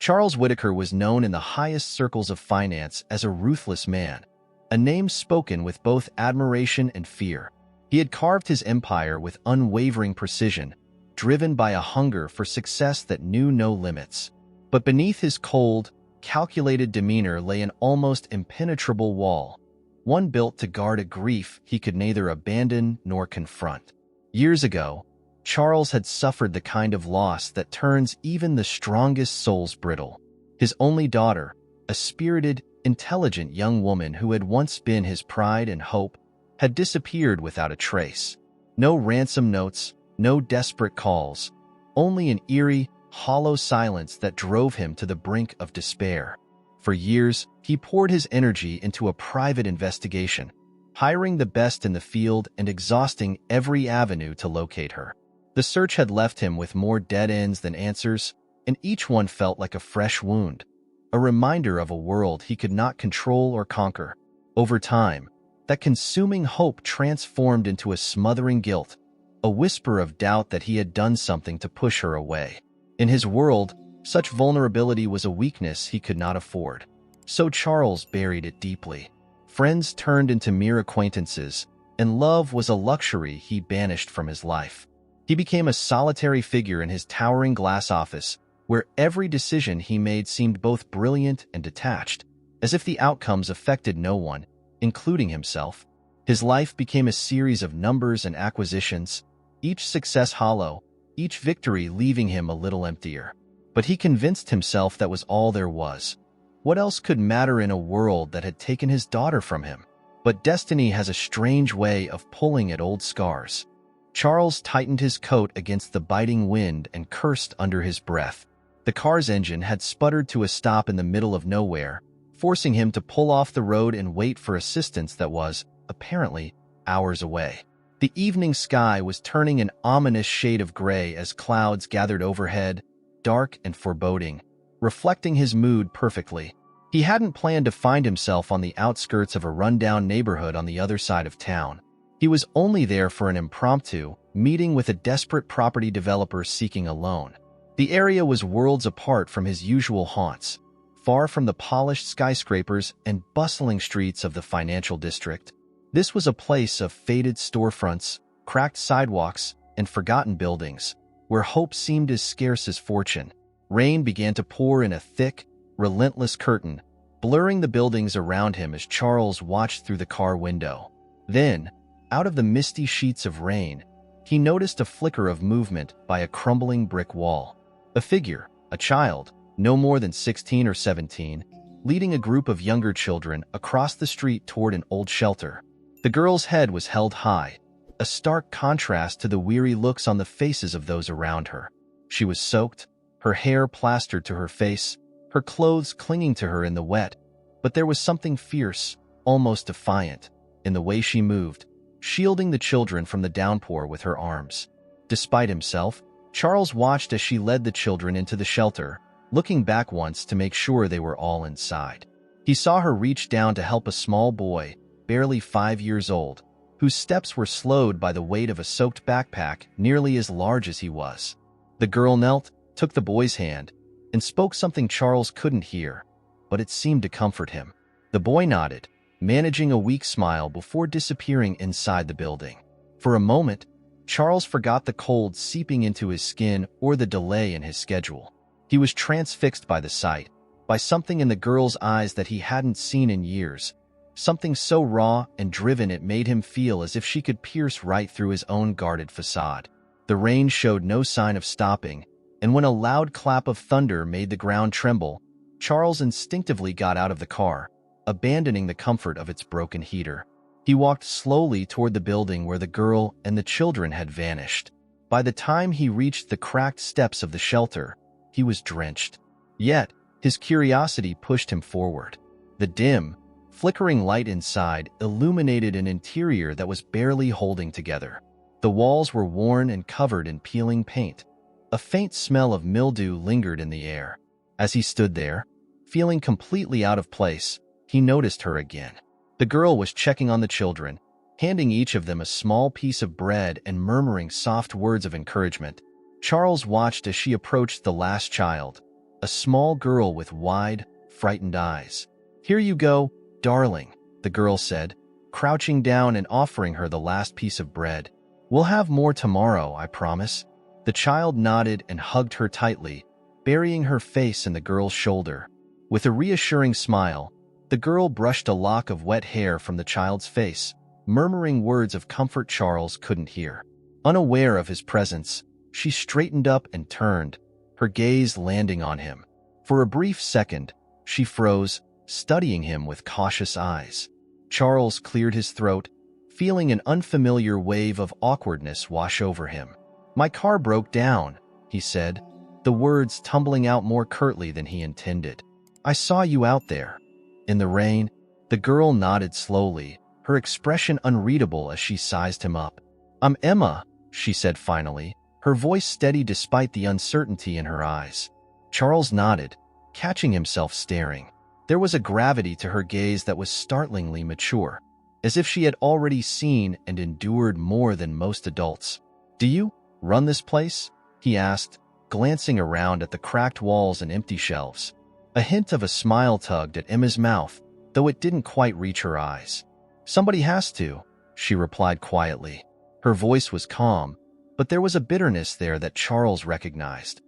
Charles Whitaker was known in the highest circles of finance as a ruthless man, a name spoken with both admiration and fear. He had carved his empire with unwavering precision, driven by a hunger for success that knew no limits. But beneath his cold, calculated demeanor lay an almost impenetrable wall, one built to guard a grief he could neither abandon nor confront. Years ago, Charles had suffered the kind of loss that turns even the strongest souls brittle. His only daughter, a spirited, intelligent young woman who had once been his pride and hope, had disappeared without a trace. No ransom notes, no desperate calls, only an eerie, hollow silence that drove him to the brink of despair. For years, he poured his energy into a private investigation, hiring the best in the field and exhausting every avenue to locate her. The search had left him with more dead ends than answers, and each one felt like a fresh wound, a reminder of a world he could not control or conquer. Over time, that consuming hope transformed into a smothering guilt, a whisper of doubt that he had done something to push her away. In his world, such vulnerability was a weakness he could not afford. So Charles buried it deeply. Friends turned into mere acquaintances, and love was a luxury he banished from his life. He became a solitary figure in his towering glass office, where every decision he made seemed both brilliant and detached, as if the outcomes affected no one, including himself. His life became a series of numbers and acquisitions, each success hollow, each victory leaving him a little emptier. But he convinced himself that was all there was. What else could matter in a world that had taken his daughter from him? But destiny has a strange way of pulling at old scars. Charles tightened his coat against the biting wind and cursed under his breath. The car's engine had sputtered to a stop in the middle of nowhere, forcing him to pull off the road and wait for assistance that was, apparently, hours away. The evening sky was turning an ominous shade of gray as clouds gathered overhead, dark and foreboding, reflecting his mood perfectly. He hadn't planned to find himself on the outskirts of a rundown neighborhood on the other side of town. He was only there for an impromptu meeting with a desperate property developer seeking a loan. The area was worlds apart from his usual haunts, far from the polished skyscrapers and bustling streets of the financial district. This was a place of faded storefronts, cracked sidewalks, and forgotten buildings, where hope seemed as scarce as fortune. Rain began to pour in a thick, relentless curtain, blurring the buildings around him as Charles watched through the car window. Then, out of the misty sheets of rain, he noticed a flicker of movement by a crumbling brick wall. A figure, a child, no more than 16 or 17, leading a group of younger children across the street toward an old shelter. The girl's head was held high, a stark contrast to the weary looks on the faces of those around her. She was soaked, her hair plastered to her face, her clothes clinging to her in the wet, but there was something fierce, almost defiant, in the way she moved, shielding the children from the downpour with her arms. Despite himself, Charles watched as she led the children into the shelter, looking back once to make sure they were all inside. He saw her reach down to help a small boy, barely 5 years old, whose steps were slowed by the weight of a soaked backpack nearly as large as he was. The girl knelt, took the boy's hand, and spoke something Charles couldn't hear, but it seemed to comfort him. The boy nodded, managing a weak smile before disappearing inside the building. For a moment, Charles forgot the cold seeping into his skin or the delay in his schedule. He was transfixed by the sight, by something in the girl's eyes that he hadn't seen in years, something so raw and driven it made him feel as if she could pierce right through his own guarded facade. The rain showed no sign of stopping, and when a loud clap of thunder made the ground tremble, Charles instinctively got out of the car, abandoning the comfort of its broken heater. He walked slowly toward the building where the girl and the children had vanished. By the time he reached the cracked steps of the shelter, he was drenched. Yet, his curiosity pushed him forward. The dim, flickering light inside illuminated an interior that was barely holding together. The walls were worn and covered in peeling paint. A faint smell of mildew lingered in the air. As he stood there, feeling completely out of place, he noticed her again. The girl was checking on the children, handing each of them a small piece of bread and murmuring soft words of encouragement. Charles watched as she approached the last child, a small girl with wide, frightened eyes. "Here you go, darling," the girl said, crouching down and offering her the last piece of bread. "We'll have more tomorrow, I promise." The child nodded and hugged her tightly, burying her face in the girl's shoulder. With a reassuring smile, the girl brushed a lock of wet hair from the child's face, murmuring words of comfort Charles couldn't hear. Unaware of his presence, she straightened up and turned, her gaze landing on him. For a brief second, she froze, studying him with cautious eyes. Charles cleared his throat, feeling an unfamiliar wave of awkwardness wash over him. "My car broke down," he said, the words tumbling out more curtly than he intended. "I saw you out there." In the rain, the girl nodded slowly, her expression unreadable as she sized him up. "I'm Emma," she said finally, her voice steady despite the uncertainty in her eyes. Charles nodded, catching himself staring. There was a gravity to her gaze that was startlingly mature, as if she had already seen and endured more than most adults. "Do you run this place?" he asked, glancing around at the cracked walls and empty shelves. A hint of a smile tugged at Emma's mouth, though it didn't quite reach her eyes. "Somebody has to," she replied quietly. Her voice was calm, but there was a bitterness there that Charles recognized,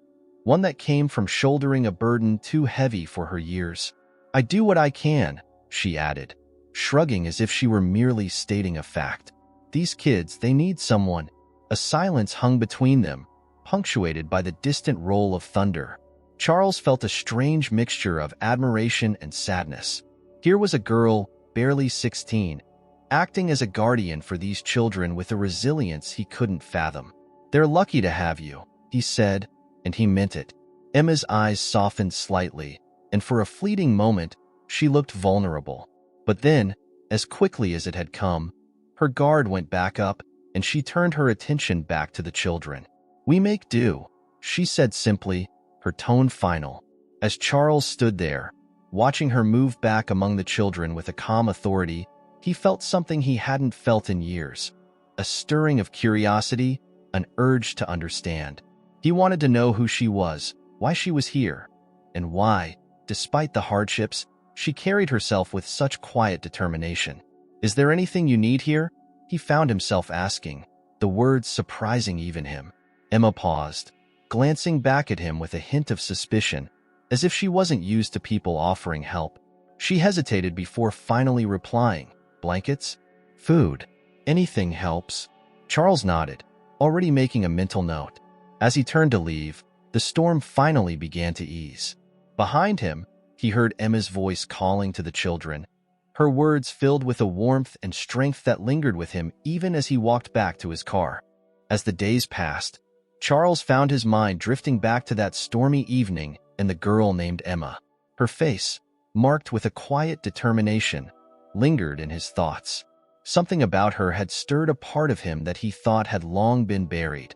one that came from shouldering a burden too heavy for her years. "I do what I can," she added, shrugging as if she were merely stating a fact. "These kids, they need someone." A silence hung between them, punctuated by the distant roll of thunder. Charles felt a strange mixture of admiration and sadness. Here was a girl, barely 16, acting as a guardian for these children with a resilience he couldn't fathom. "They're lucky to have you," he said, and he meant it. Emma's eyes softened slightly, and for a fleeting moment, she looked vulnerable. But then, as quickly as it had come, her guard went back up, and she turned her attention back to the children. "We make do," she said simply, her tone final. As Charles stood there, watching her move back among the children with a calm authority, he felt something he hadn't felt in years. A stirring of curiosity, an urge to understand. He wanted to know who she was, why she was here, and why, despite the hardships, she carried herself with such quiet determination. "Is there anything you need here?" he found himself asking, the words surprising even him. Emma paused, glancing back at him with a hint of suspicion, as if she wasn't used to people offering help. She hesitated before finally replying, "Blankets? Food? Anything helps." Charles nodded, already making a mental note. As he turned to leave, the storm finally began to ease. Behind him, he heard Emma's voice calling to the children, her words filled with a warmth and strength that lingered with him even as he walked back to his car. As the days passed, Charles found his mind drifting back to that stormy evening and the girl named Emma. Her face, marked with a quiet determination, lingered in his thoughts. Something about her had stirred a part of him that he thought had long been buried,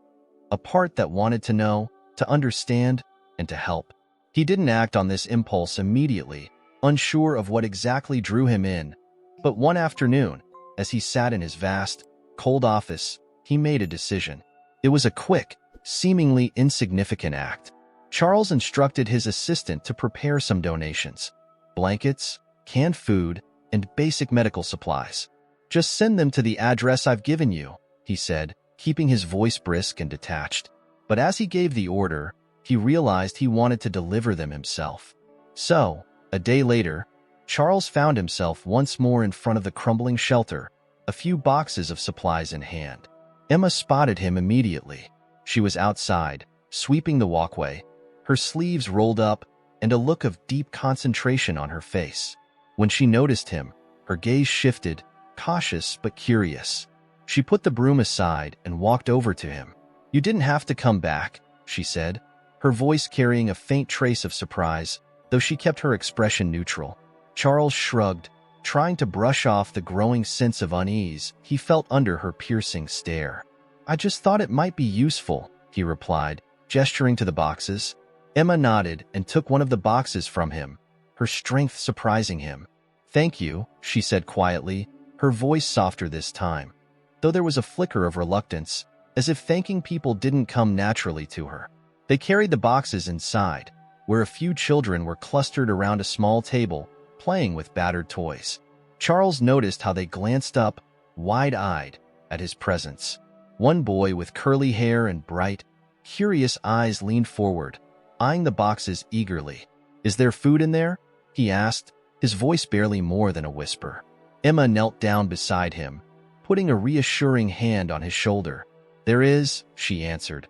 a part that wanted to know, to understand, and to help. He didn't act on this impulse immediately, unsure of what exactly drew him in, but one afternoon, as he sat in his vast, cold office, he made a decision. It was a quick, seemingly insignificant act. Charles instructed his assistant to prepare some donations: blankets, canned food, and basic medical supplies. "Just send them to the address I've given you," he said, keeping his voice brisk and detached. But as he gave the order, he realized he wanted to deliver them himself. So, a day later, Charles found himself once more in front of the crumbling shelter, a few boxes of supplies in hand. Emma spotted him immediately. She was outside, sweeping the walkway, her sleeves rolled up, and a look of deep concentration on her face. When she noticed him, her gaze shifted, cautious but curious. She put the broom aside and walked over to him. "You didn't have to come back," she said, her voice carrying a faint trace of surprise, though she kept her expression neutral. Charles shrugged, trying to brush off the growing sense of unease he felt under her piercing stare. "I just thought it might be useful," he replied, gesturing to the boxes. Emma nodded and took one of the boxes from him, her strength surprising him. "Thank you," she said quietly, her voice softer this time, though there was a flicker of reluctance, as if thanking people didn't come naturally to her. They carried the boxes inside, where a few children were clustered around a small table, playing with battered toys. Charles noticed how they glanced up, wide-eyed, at his presence. One boy with curly hair and bright, curious eyes leaned forward, eyeing the boxes eagerly. "Is there food in there?" he asked, his voice barely more than a whisper. Emma knelt down beside him, putting a reassuring hand on his shoulder. "There is," she answered,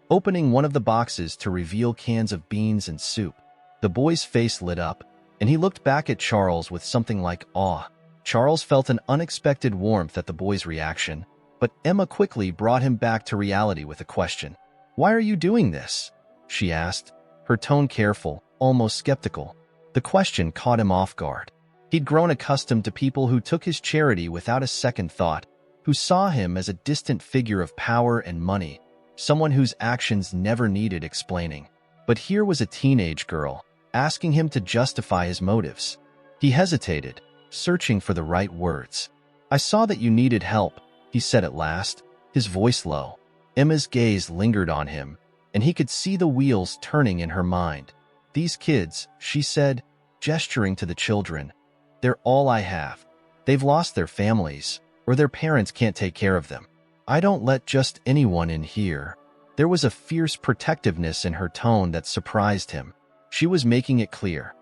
opening one of the boxes to reveal cans of beans and soup. The boy's face lit up, and he looked back at Charles with something like awe. Charles felt an unexpected warmth at the boy's reaction, but Emma quickly brought him back to reality with a question. "Why are you doing this?" she asked, her tone careful, almost skeptical. The question caught him off guard. He'd grown accustomed to people who took his charity without a second thought, who saw him as a distant figure of power and money, someone whose actions never needed explaining. But here was a teenage girl, asking him to justify his motives. He hesitated, searching for the right words. "I saw that you needed help," he said at last, his voice low. Emma's gaze lingered on him, and he could see the wheels turning in her mind. "These kids," she said, gesturing to the children, "they're all I have. They've lost their families, or their parents can't take care of them. I don't let just anyone in here." There was a fierce protectiveness in her tone that surprised him. She was making it clear.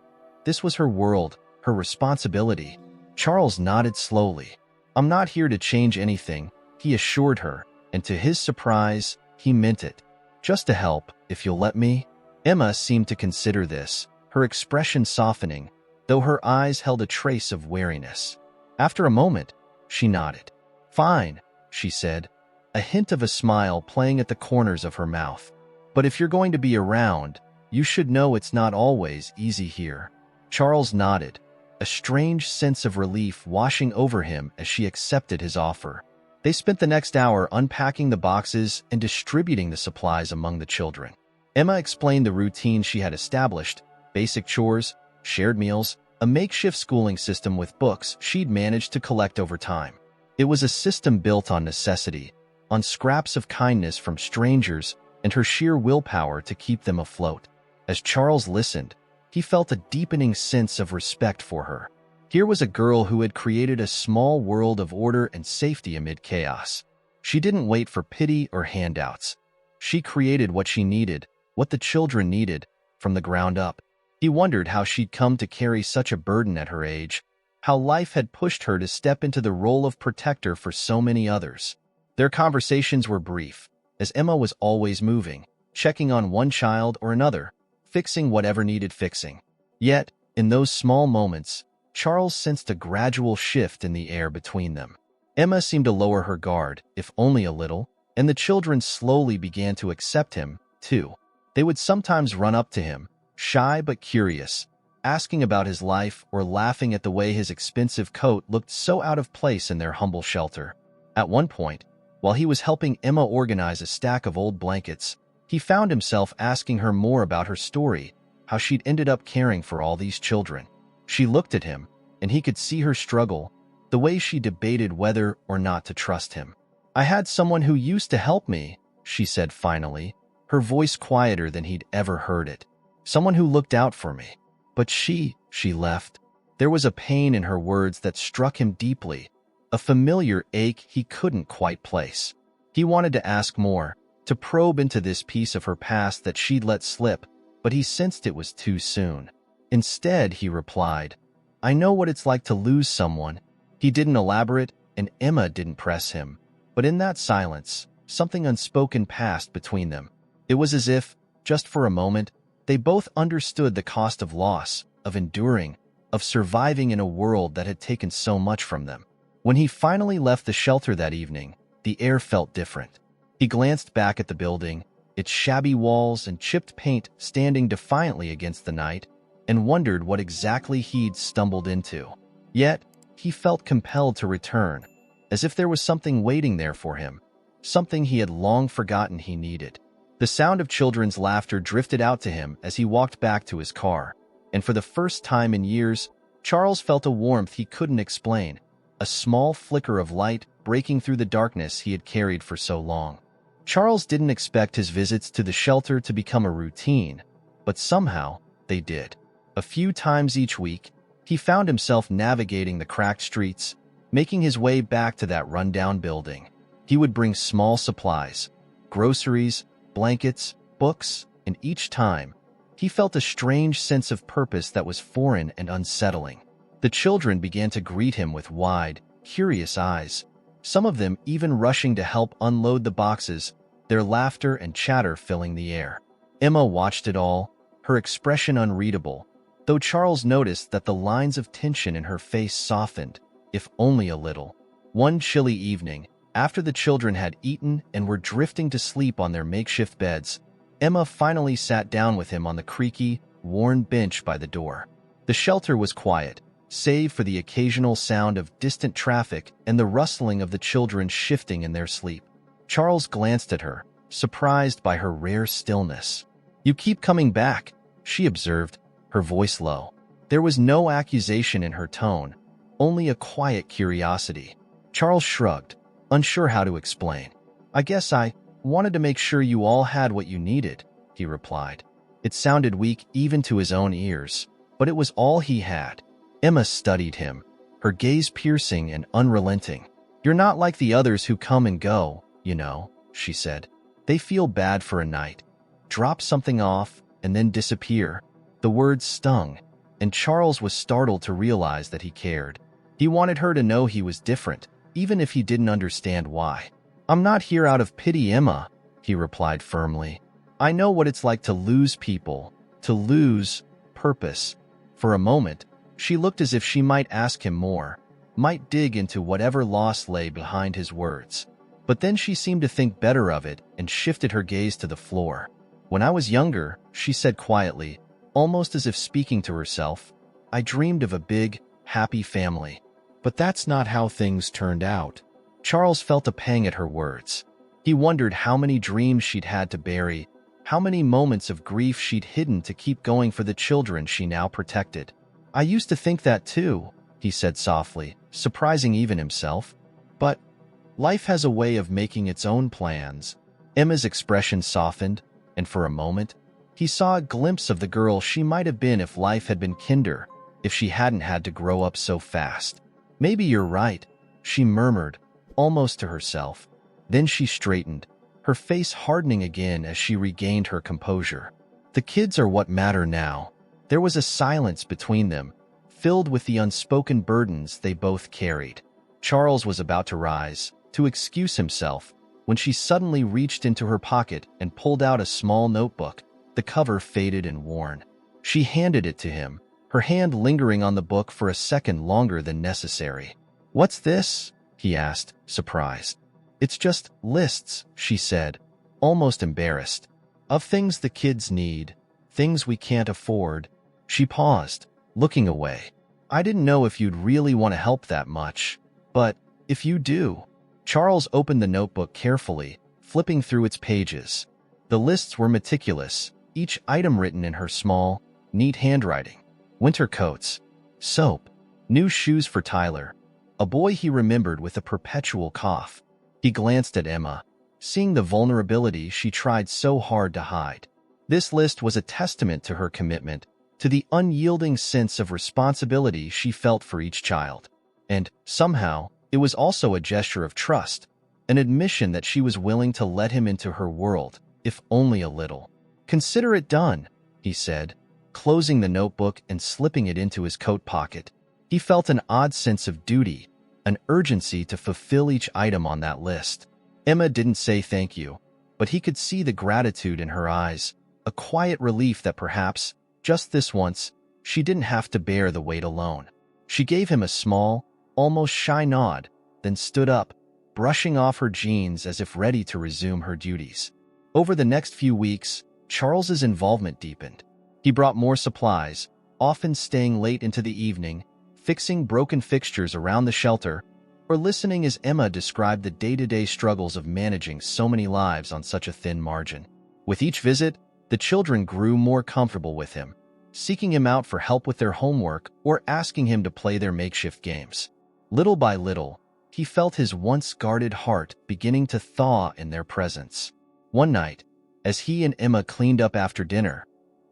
This was her world, her responsibility. Charles nodded slowly. "I'm not here to change anything," he assured her, and to his surprise, he meant it. "Just to help, if you'll let me." Emma seemed to consider this, her expression softening, though her eyes held a trace of wariness. After a moment, she nodded. "Fine," she said, a hint of a smile playing at the corners of her mouth. "But if you're going to be around, you should know it's not always easy here." Charles nodded, a strange sense of relief washing over him as she accepted his offer. They spent the next hour unpacking the boxes and distributing the supplies among the children. Emma explained the routine she had established: basic chores, shared meals, a makeshift schooling system with books she'd managed to collect over time. It was a system built on necessity, on scraps of kindness from strangers and her sheer willpower to keep them afloat. As Charles listened, he felt a deepening sense of respect for her. Here was a girl who had created a small world of order and safety amid chaos. She didn't wait for pity or handouts. She created what she needed, what the children needed, from the ground up. He wondered how she'd come to carry such a burden at her age, how life had pushed her to step into the role of protector for so many others. Their conversations were brief, as Emma was always moving, checking on one child or another, fixing whatever needed fixing. Yet, in those small moments, Charles sensed a gradual shift in the air between them. Emma seemed to lower her guard, if only a little, and the children slowly began to accept him, too. They would sometimes run up to him, shy but curious, asking about his life or laughing at the way his expensive coat looked so out of place in their humble shelter. At one point, while he was helping Emma organize a stack of old blankets, he found himself asking her more about her story, how she'd ended up caring for all these children. She looked at him, and he could see her struggle, the way she debated whether or not to trust him. "I had someone who used to help me," she said finally, her voice quieter than he'd ever heard it. "Someone who looked out for me. But she left." There was a pain in her words that struck him deeply, a familiar ache he couldn't quite place. He wanted to ask more, to probe into this piece of her past that she'd let slip, but he sensed it was too soon. Instead, he replied, "I know what it's like to lose someone." He didn't elaborate, and Emma didn't press him. But in that silence, something unspoken passed between them. It was as if, just for a moment, they both understood the cost of loss, of enduring, of surviving in a world that had taken so much from them. When he finally left the shelter that evening, the air felt different. He glanced back at the building, its shabby walls and chipped paint standing defiantly against the night, and wondered what exactly he'd stumbled into. Yet, he felt compelled to return, as if there was something waiting there for him, something he had long forgotten he needed. The sound of children's laughter drifted out to him as he walked back to his car, and for the first time in years, Charles felt a warmth he couldn't explain, a small flicker of light breaking through the darkness he had carried for so long. Charles didn't expect his visits to the shelter to become a routine, but somehow they did. A few times each week, he found himself navigating the cracked streets, making his way back to that rundown building. He would bring small supplies, groceries, blankets, books, and each time, he felt a strange sense of purpose that was foreign and unsettling. The children began to greet him with wide, curious eyes, some of them even rushing to help unload the boxes, their laughter and chatter filling the air. Emma watched it all, her expression unreadable, though Charles noticed that the lines of tension in her face softened, if only a little. One chilly evening, after the children had eaten and were drifting to sleep on their makeshift beds, Emma finally sat down with him on the creaky, worn bench by the door. The shelter was quiet, save for the occasional sound of distant traffic and the rustling of the children shifting in their sleep. Charles glanced at her, surprised by her rare stillness. "You keep coming back," she observed, her voice low. There was no accusation in her tone, only a quiet curiosity. Charles shrugged, unsure how to explain. "I guess I wanted to make sure you all had what you needed," he replied. It sounded weak even to his own ears, but it was all he had. Emma studied him, her gaze piercing and unrelenting. "You're not like the others who come and go, you know," she said. "They feel bad for a night, drop something off, and then disappear." The words stung, and Charles was startled to realize that he cared. He wanted her to know he was different, even if he didn't understand why. "I'm not here out of pity, Emma," he replied firmly. "I know what it's like to lose people, to lose purpose." For a moment, she looked as if she might ask him more, might dig into whatever loss lay behind his words. But then she seemed to think better of it and shifted her gaze to the floor. "When I was younger," she said quietly, almost as if speaking to herself, "I dreamed of a big, happy family. But that's not how things turned out." Charles felt a pang at her words. He wondered how many dreams she'd had to bury, how many moments of grief she'd hidden to keep going for the children she now protected. "I used to think that too," he said softly, surprising even himself. "But life has a way of making its own plans." Emma's expression softened, and for a moment, he saw a glimpse of the girl she might have been if life had been kinder, if she hadn't had to grow up so fast. "Maybe you're right," she murmured, almost to herself. Then she straightened, her face hardening again as she regained her composure. "The kids are what matter now." There was a silence between them, filled with the unspoken burdens they both carried. Charles was about to rise, to excuse himself, when she suddenly reached into her pocket and pulled out a small notebook, the cover faded and worn. She handed it to him, her hand lingering on the book for a second longer than necessary. "What's this?" he asked, surprised. "It's just lists," she said, almost embarrassed. "Of things the kids need, things we can't afford." She paused, looking away. "I didn't know if you'd really want to help that much, but if you do." Charles opened the notebook carefully, flipping through its pages. The lists were meticulous, each item written in her small, neat handwriting. Winter coats, soap, new shoes for Tyler, a boy he remembered with a perpetual cough. He glanced at Emma, seeing the vulnerability she tried so hard to hide. This list was a testament to her commitment, to the unyielding sense of responsibility she felt for each child. And, somehow, it was also a gesture of trust, an admission that she was willing to let him into her world, if only a little. "Consider it done," he said, closing the notebook and slipping it into his coat pocket. He felt an odd sense of duty, an urgency to fulfill each item on that list. Emma didn't say thank you, but he could see the gratitude in her eyes, a quiet relief that perhaps, just this once, she didn't have to bear the weight alone. She gave him a small, almost shy nod, then stood up, brushing off her jeans as if ready to resume her duties. Over the next few weeks, Charles's involvement deepened. He brought more supplies, often staying late into the evening, fixing broken fixtures around the shelter, or listening as Emma described the day-to-day struggles of managing so many lives on such a thin margin. With each visit, the children grew more comfortable with him, seeking him out for help with their homework or asking him to play their makeshift games. Little by little, he felt his once guarded heart beginning to thaw in their presence. One night, as he and Emma cleaned up after dinner,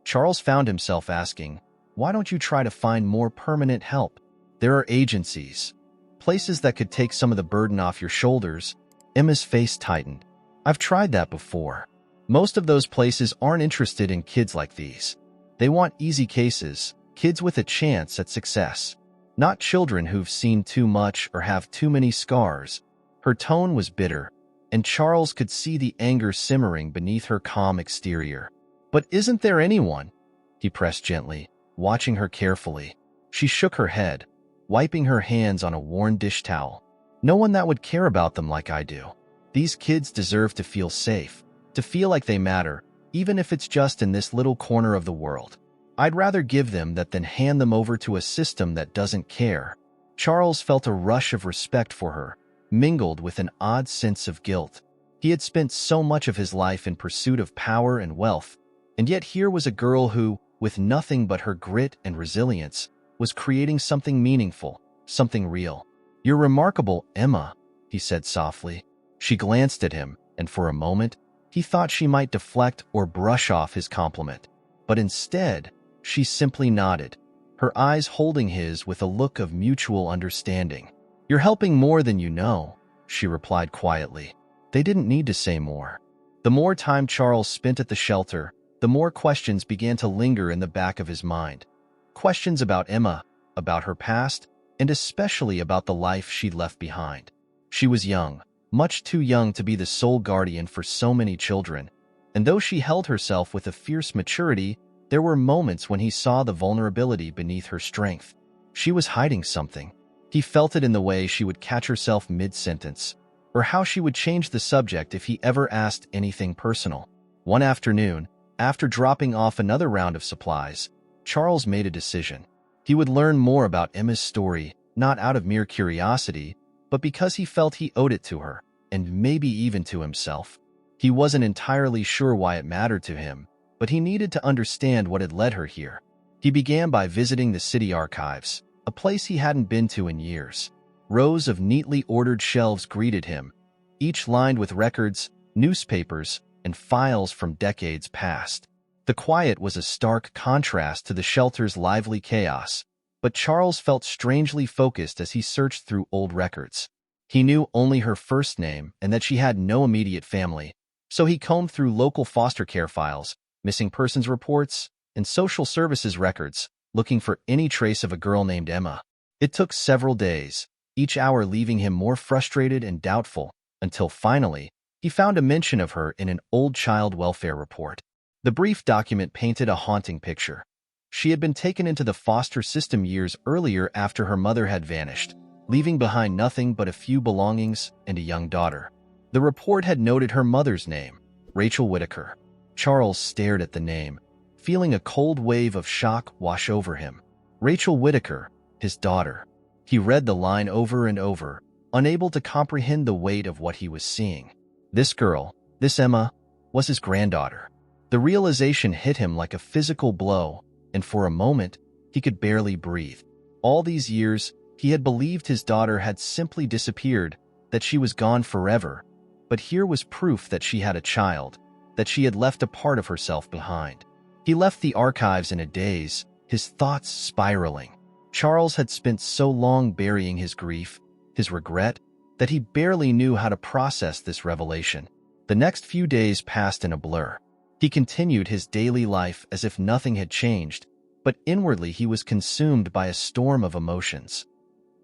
Charles found himself asking, "Why don't you try to find more permanent help? There are agencies, places that could take some of the burden off your shoulders." Emma's face tightened. "I've tried that before. Most of those places aren't interested in kids like these. They want easy cases, kids with a chance at success, not children who've seen too much or have too many scars." Her tone was bitter, and Charles could see the anger simmering beneath her calm exterior. "But isn't there anyone?" he pressed gently, watching her carefully. She shook her head, wiping her hands on a worn dish towel. "No one that would care about them like I do. These kids deserve to feel safe, to feel like they matter, even if it's just in this little corner of the world. I'd rather give them that than hand them over to a system that doesn't care." Charles felt a rush of respect for her, mingled with an odd sense of guilt. He had spent so much of his life in pursuit of power and wealth, and yet here was a girl who, with nothing but her grit and resilience, was creating something meaningful, something real. "You're remarkable, Emma," he said softly. She glanced at him, and for a moment, he thought she might deflect or brush off his compliment. But instead, she simply nodded, her eyes holding his with a look of mutual understanding. "You're helping more than you know," she replied quietly. They didn't need to say more. The more time Charles spent at the shelter, the more questions began to linger in the back of his mind. Questions about Emma, about her past, and especially about the life she'd left behind. She was young, much too young to be the sole guardian for so many children, and though she held herself with a fierce maturity, there were moments when he saw the vulnerability beneath her strength. She was hiding something. He felt it in the way she would catch herself mid-sentence, or how she would change the subject if he ever asked anything personal. One afternoon, after dropping off another round of supplies, Charles made a decision. He would learn more about Emma's story, not out of mere curiosity, but because he felt he owed it to her, and maybe even to himself. He wasn't entirely sure why it mattered to him, but he needed to understand what had led her here. He began by visiting the city archives, a place he hadn't been to in years. Rows of neatly ordered shelves greeted him, each lined with records, newspapers, and files from decades past. The quiet was a stark contrast to the shelter's lively chaos, but Charles felt strangely focused as he searched through old records. He knew only her first name and that she had no immediate family, so he combed through local foster care files, missing persons reports, and social services records, looking for any trace of a girl named Emma. It took several days, each hour leaving him more frustrated and doubtful, until finally, he found a mention of her in an old child welfare report. The brief document painted a haunting picture. She had been taken into the foster system years earlier after her mother had vanished, leaving behind nothing but a few belongings and a young daughter. The report had noted her mother's name, Rachel Whitaker. Charles stared at the name, feeling a cold wave of shock wash over him. Rachel Whitaker, his daughter. He read the line over and over, unable to comprehend the weight of what he was seeing. This girl, this Emma, was his granddaughter. The realization hit him like a physical blow, and for a moment, he could barely breathe. All these years, he had believed his daughter had simply disappeared, that she was gone forever. But here was proof that she had a child, that she had left a part of herself behind. He left the archives in a daze, his thoughts spiraling. Charles had spent so long burying his grief, his regret, that he barely knew how to process this revelation. The next few days passed in a blur. He continued his daily life as if nothing had changed, but inwardly he was consumed by a storm of emotions.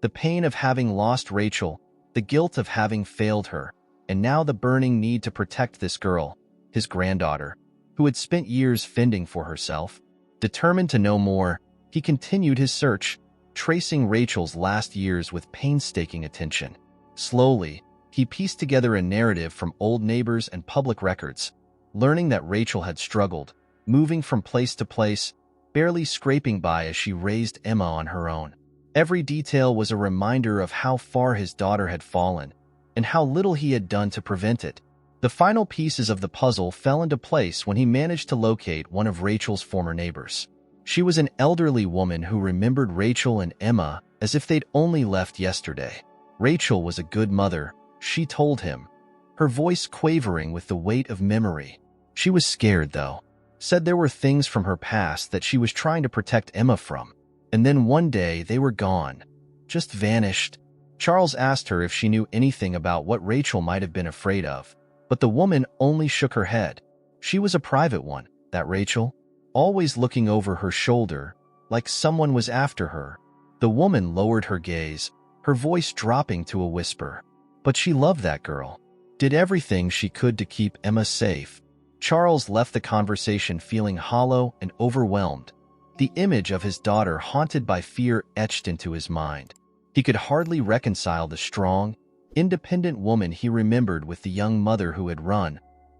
The pain of having lost Rachel, the guilt of having failed her, and now the burning need to protect this girl, his granddaughter, who had spent years fending for herself. Determined to know more, he continued his search, tracing Rachel's last years with painstaking attention. Slowly, he pieced together a narrative from old neighbors and public records, learning that Rachel had struggled, moving from place to place, barely scraping by as she raised Emma on her own. Every detail was a reminder of how far his daughter had fallen, and how little he had done to prevent it. The final pieces of the puzzle fell into place when he managed to locate one of Rachel's former neighbors. She was an elderly woman who remembered Rachel and Emma as if they'd only left yesterday. Rachel was a good mother, she told him, her voice quavering with the weight of memory. She was scared, though. said there were things from her past that she was trying to protect Emma from. And then one day they were gone, just vanished. Charles asked her if she knew anything about what Rachel might have been afraid of, but the woman only shook her head. She was a private one, that Rachel, always looking over her shoulder, like someone was after her. The woman lowered her gaze, her voice dropping to a whisper. But she loved that girl, did everything she could to keep Emma safe. Charles left the conversation feeling hollow and overwhelmed. The image of his daughter haunted by fear etched into his mind. He could hardly reconcile the strong, independent woman he remembered with the young mother who had run,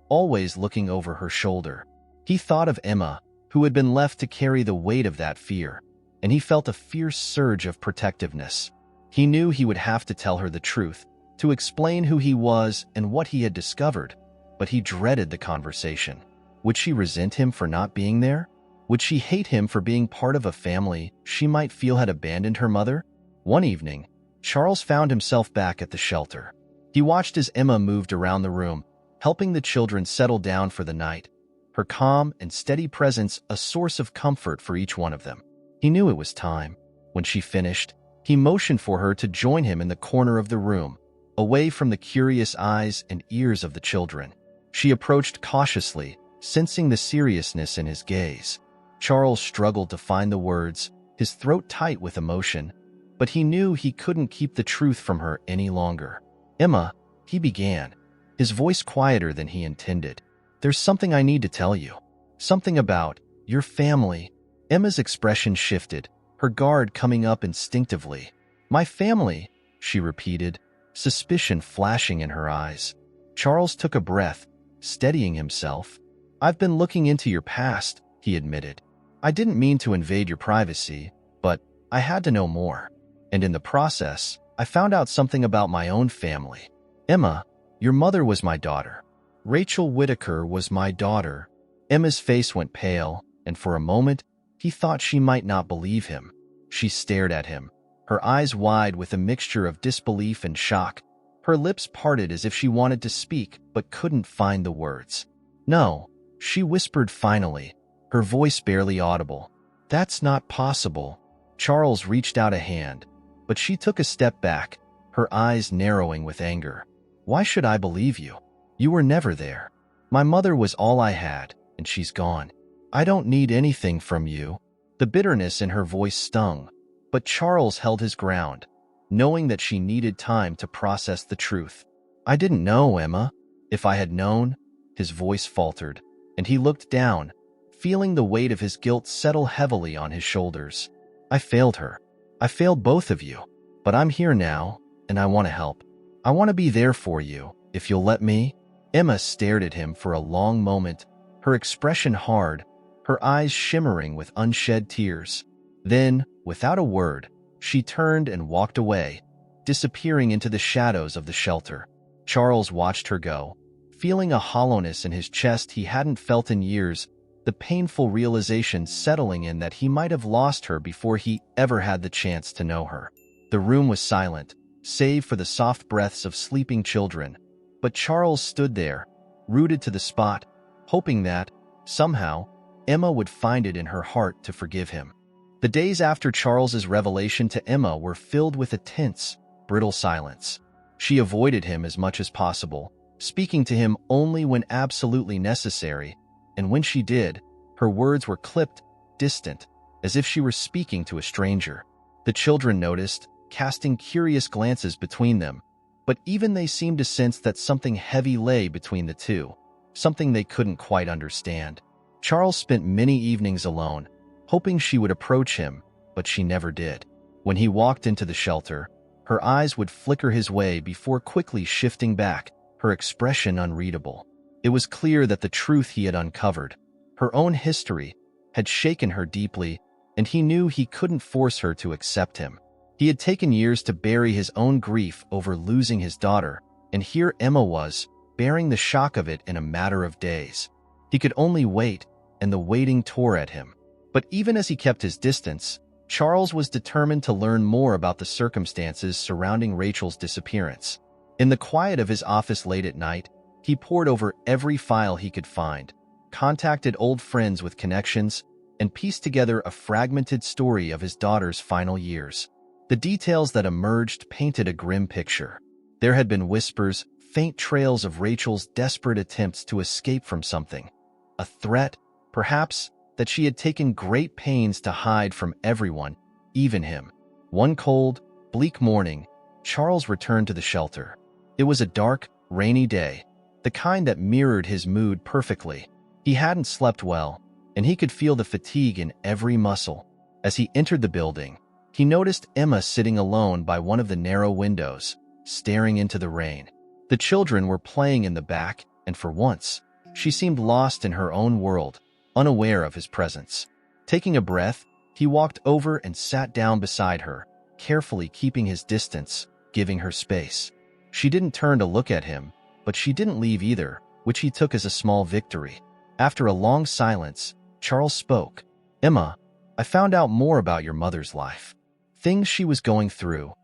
always looking over her shoulder. He thought of Emma, who had been left to carry the weight of that fear, and he felt a fierce surge of protectiveness. He knew he would have to tell her the truth, to explain who he was and what he had discovered, but he dreaded the conversation. Would she resent him for not being there? Would she hate him for being part of a family she might feel had abandoned her mother? One evening, Charles found himself back at the shelter. He watched as Emma moved around the room, helping the children settle down for the night, her calm and steady presence a source of comfort for each one of them. He knew it was time. When she finished, he motioned for her to join him in the corner of the room, away from the curious eyes and ears of the children. She approached cautiously, sensing the seriousness in his gaze. Charles struggled to find the words, his throat tight with emotion, but he knew he couldn't keep the truth from her any longer. "Emma," he began, his voice quieter than he intended. "There's something I need to tell you. Something about your family." Emma's expression shifted, her guard coming up instinctively. "My family," she repeated, suspicion flashing in her eyes. Charles took a breath, steadying himself. "I've been looking into your past," he admitted. "I didn't mean to invade your privacy, but I had to know more. And in the process, I found out something about my own family. Emma, your mother was my daughter. Rachel Whitaker was my daughter." Emma's face went pale, and for a moment, he thought she might not believe him. She stared at him, her eyes wide with a mixture of disbelief and shock. Her lips parted as if she wanted to speak but couldn't find the words. "No," she whispered finally, her voice barely audible. "That's not possible." Charles reached out a hand, but she took a step back, her eyes narrowing with anger. "Why should I believe you? You were never there. My mother was all I had, and she's gone. I don't need anything from you." The bitterness in her voice stung, but Charles held his ground, knowing that she needed time to process the truth. "I didn't know, Emma. If I had known," his voice faltered, and he looked down, feeling the weight of his guilt settle heavily on his shoulders. "I failed her. I failed both of you. But I'm here now, and I want to help. I want to be there for you, if you'll let me." Emma stared at him for a long moment, her expression hard, her eyes shimmering with unshed tears. Then, without a word, she turned and walked away, disappearing into the shadows of the shelter. Charles watched her go, feeling a hollowness in his chest he hadn't felt in years, the painful realization settling in that he might have lost her before he ever had the chance to know her. The room was silent, save for the soft breaths of sleeping children, but Charles stood there, rooted to the spot, hoping that, somehow, Emma would find it in her heart to forgive him. The days after Charles's revelation to Emma were filled with a tense, brittle silence. She avoided him as much as possible, speaking to him only when absolutely necessary, and when she did, her words were clipped, distant, as if she were speaking to a stranger. The children noticed, casting curious glances between them, but even they seemed to sense that something heavy lay between the two, something they couldn't quite understand. Charles spent many evenings alone, hoping she would approach him, but she never did. When he walked into the shelter, her eyes would flicker his way before quickly shifting back, her expression unreadable. It was clear that the truth he had uncovered, her own history, had shaken her deeply, and he knew he couldn't force her to accept him. He had taken years to bury his own grief over losing his daughter, and here Emma was, bearing the shock of it in a matter of days. He could only wait, and the waiting tore at him. But even as he kept his distance, Charles was determined to learn more about the circumstances surrounding Rachel's disappearance. In the quiet of his office late at night, he pored over every file he could find, contacted old friends with connections, and pieced together a fragmented story of his daughter's final years. The details that emerged painted a grim picture. There had been whispers, faint trails of Rachel's desperate attempts to escape from something. A threat, perhaps, that she had taken great pains to hide from everyone, even him. One cold, bleak morning, Charles returned to the shelter. It was a dark, rainy day, the kind that mirrored his mood perfectly. He hadn't slept well, and he could feel the fatigue in every muscle. As he entered the building, he noticed Emma sitting alone by one of the narrow windows, staring into the rain. The children were playing in the back, and for once, she seemed lost in her own world, unaware of his presence. Taking a breath, he walked over and sat down beside her, carefully keeping his distance, giving her space. She didn't turn to look at him, but she didn't leave either, which he took as a small victory. After a long silence, Charles spoke. "Emma, I found out more about your mother's life. Things she was going through.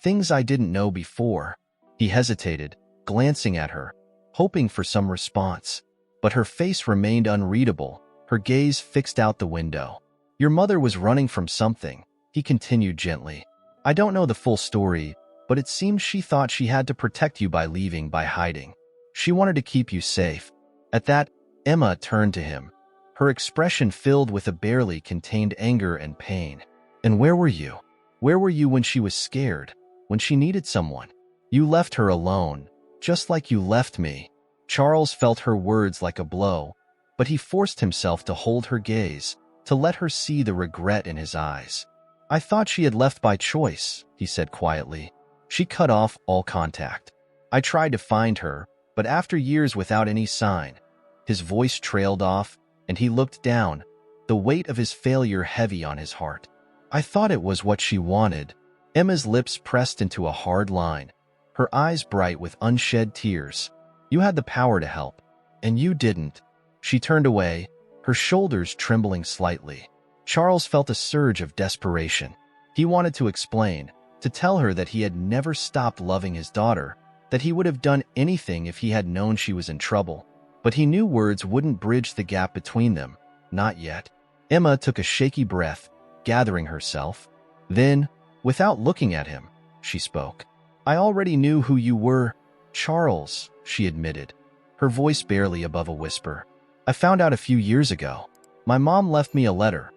Things I didn't know before." He hesitated, glancing at her, hoping for some response. But her face remained unreadable, her gaze fixed out the window. "Your mother was running from something," he continued gently. "I don't know the full story, but it seems she thought she had to protect you by leaving, by hiding. She wanted to keep you safe." At that, Emma turned to him, her expression filled with a barely contained anger and pain. "And where were you? Where were you when she was scared, when she needed someone? You left her alone, just like you left me." Charles felt her words like a blow, but he forced himself to hold her gaze, to let her see the regret in his eyes. "I thought she had left by choice," he said quietly. "She cut off all contact. I tried to find her, but after years without any sign." His voice trailed off, and he looked down, the weight of his failure heavy on his heart. "I thought it was what she wanted." Emma's lips pressed into a hard line, her eyes bright with unshed tears. "You had the power to help, and you didn't." She turned away, her shoulders trembling slightly. Charles felt a surge of desperation. He wanted to explain, to tell her that he had never stopped loving his daughter, that he would have done anything if he had known she was in trouble. But he knew words wouldn't bridge the gap between them, not yet. Emma took a shaky breath, gathering herself. Then, without looking at him, she spoke. "I already knew who you were, Charles," she admitted, her voice barely above a whisper. "I found out a few years ago. My mom left me a letter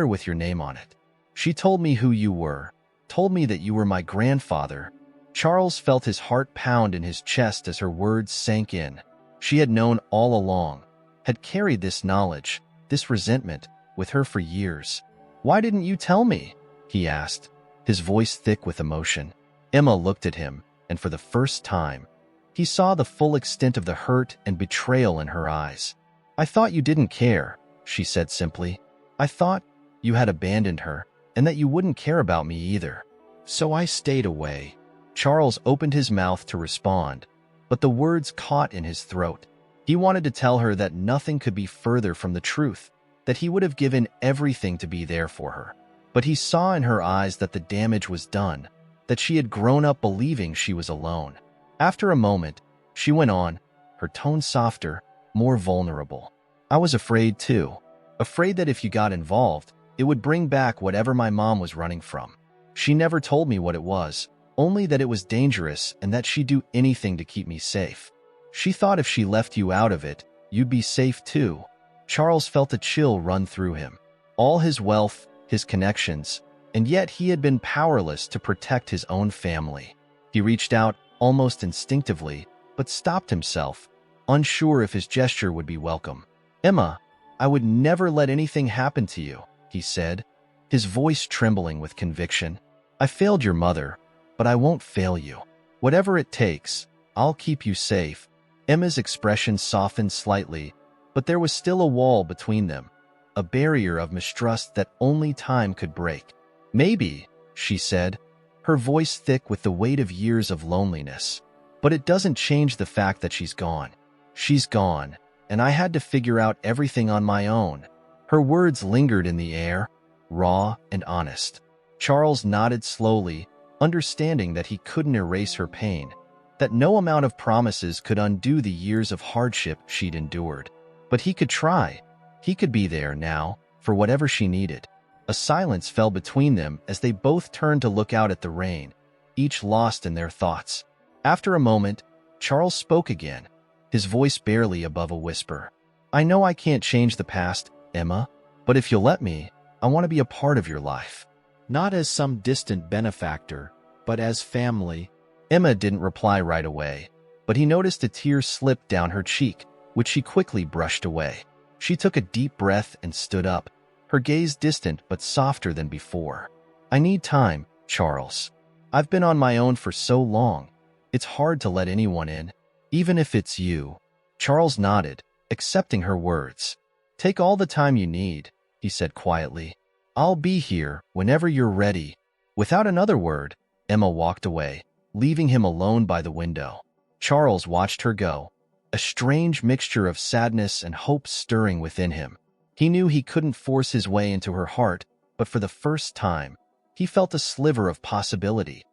with your name on it. She told me who you were, told me that you were my grandfather." Charles felt his heart pound in his chest as her words sank in. She had known all along, had carried this knowledge, this resentment, with her for years. "Why didn't you tell me?" he asked, his voice thick with emotion. Emma looked at him, and for the first time, he saw the full extent of the hurt and betrayal in her eyes. "I thought you didn't care," she said simply. "I thought you had abandoned her, and that you wouldn't care about me either. So I stayed away." Charles opened his mouth to respond, but the words caught in his throat. He wanted to tell her that nothing could be further from the truth, that he would have given everything to be there for her. But he saw in her eyes that the damage was done, that she had grown up believing she was alone. After a moment, she went on, her tone softer, more vulnerable. "I was afraid too. Afraid that if you got involved, it would bring back whatever my mom was running from. She never told me what it was, only that it was dangerous and that she'd do anything to keep me safe. She thought if she left you out of it, you'd be safe too." Charles felt a chill run through him. All his wealth, his connections, and yet he had been powerless to protect his own family. He reached out almost instinctively, but stopped himself, unsure if his gesture would be welcome. "Emma, I would never let anything happen to you," he said, his voice trembling with conviction. "I failed your mother, but I won't fail you. Whatever it takes, I'll keep you safe." Emma's expression softened slightly, but there was still a wall between them, a barrier of mistrust that only time could break. "Maybe," she said, her voice thick with the weight of years of loneliness. "But it doesn't change the fact that she's gone. She's gone, and I had to figure out everything on my own." Her words lingered in the air, raw and honest. Charles nodded slowly, understanding that he couldn't erase her pain, that no amount of promises could undo the years of hardship she'd endured. But he could try. He could be there now, for whatever she needed. A silence fell between them as they both turned to look out at the rain, each lost in their thoughts. After a moment, Charles spoke again, his voice barely above a whisper. "I know I can't change the past, Emma, but if you'll let me, I want to be a part of your life. Not as some distant benefactor, but as family." Emma didn't reply right away, but he noticed a tear slip down her cheek, which she quickly brushed away. She took a deep breath and stood up, her gaze distant but softer than before. "I need time, Charles. I've been on my own for so long. It's hard to let anyone in, even if it's you." Charles nodded, accepting her words. "Take all the time you need," he said quietly. "I'll be here whenever you're ready." Without another word, Emma walked away, leaving him alone by the window. Charles watched her go, a strange mixture of sadness and hope stirring within him. He knew he couldn't force his way into her heart, but for the first time, he felt a sliver of possibility,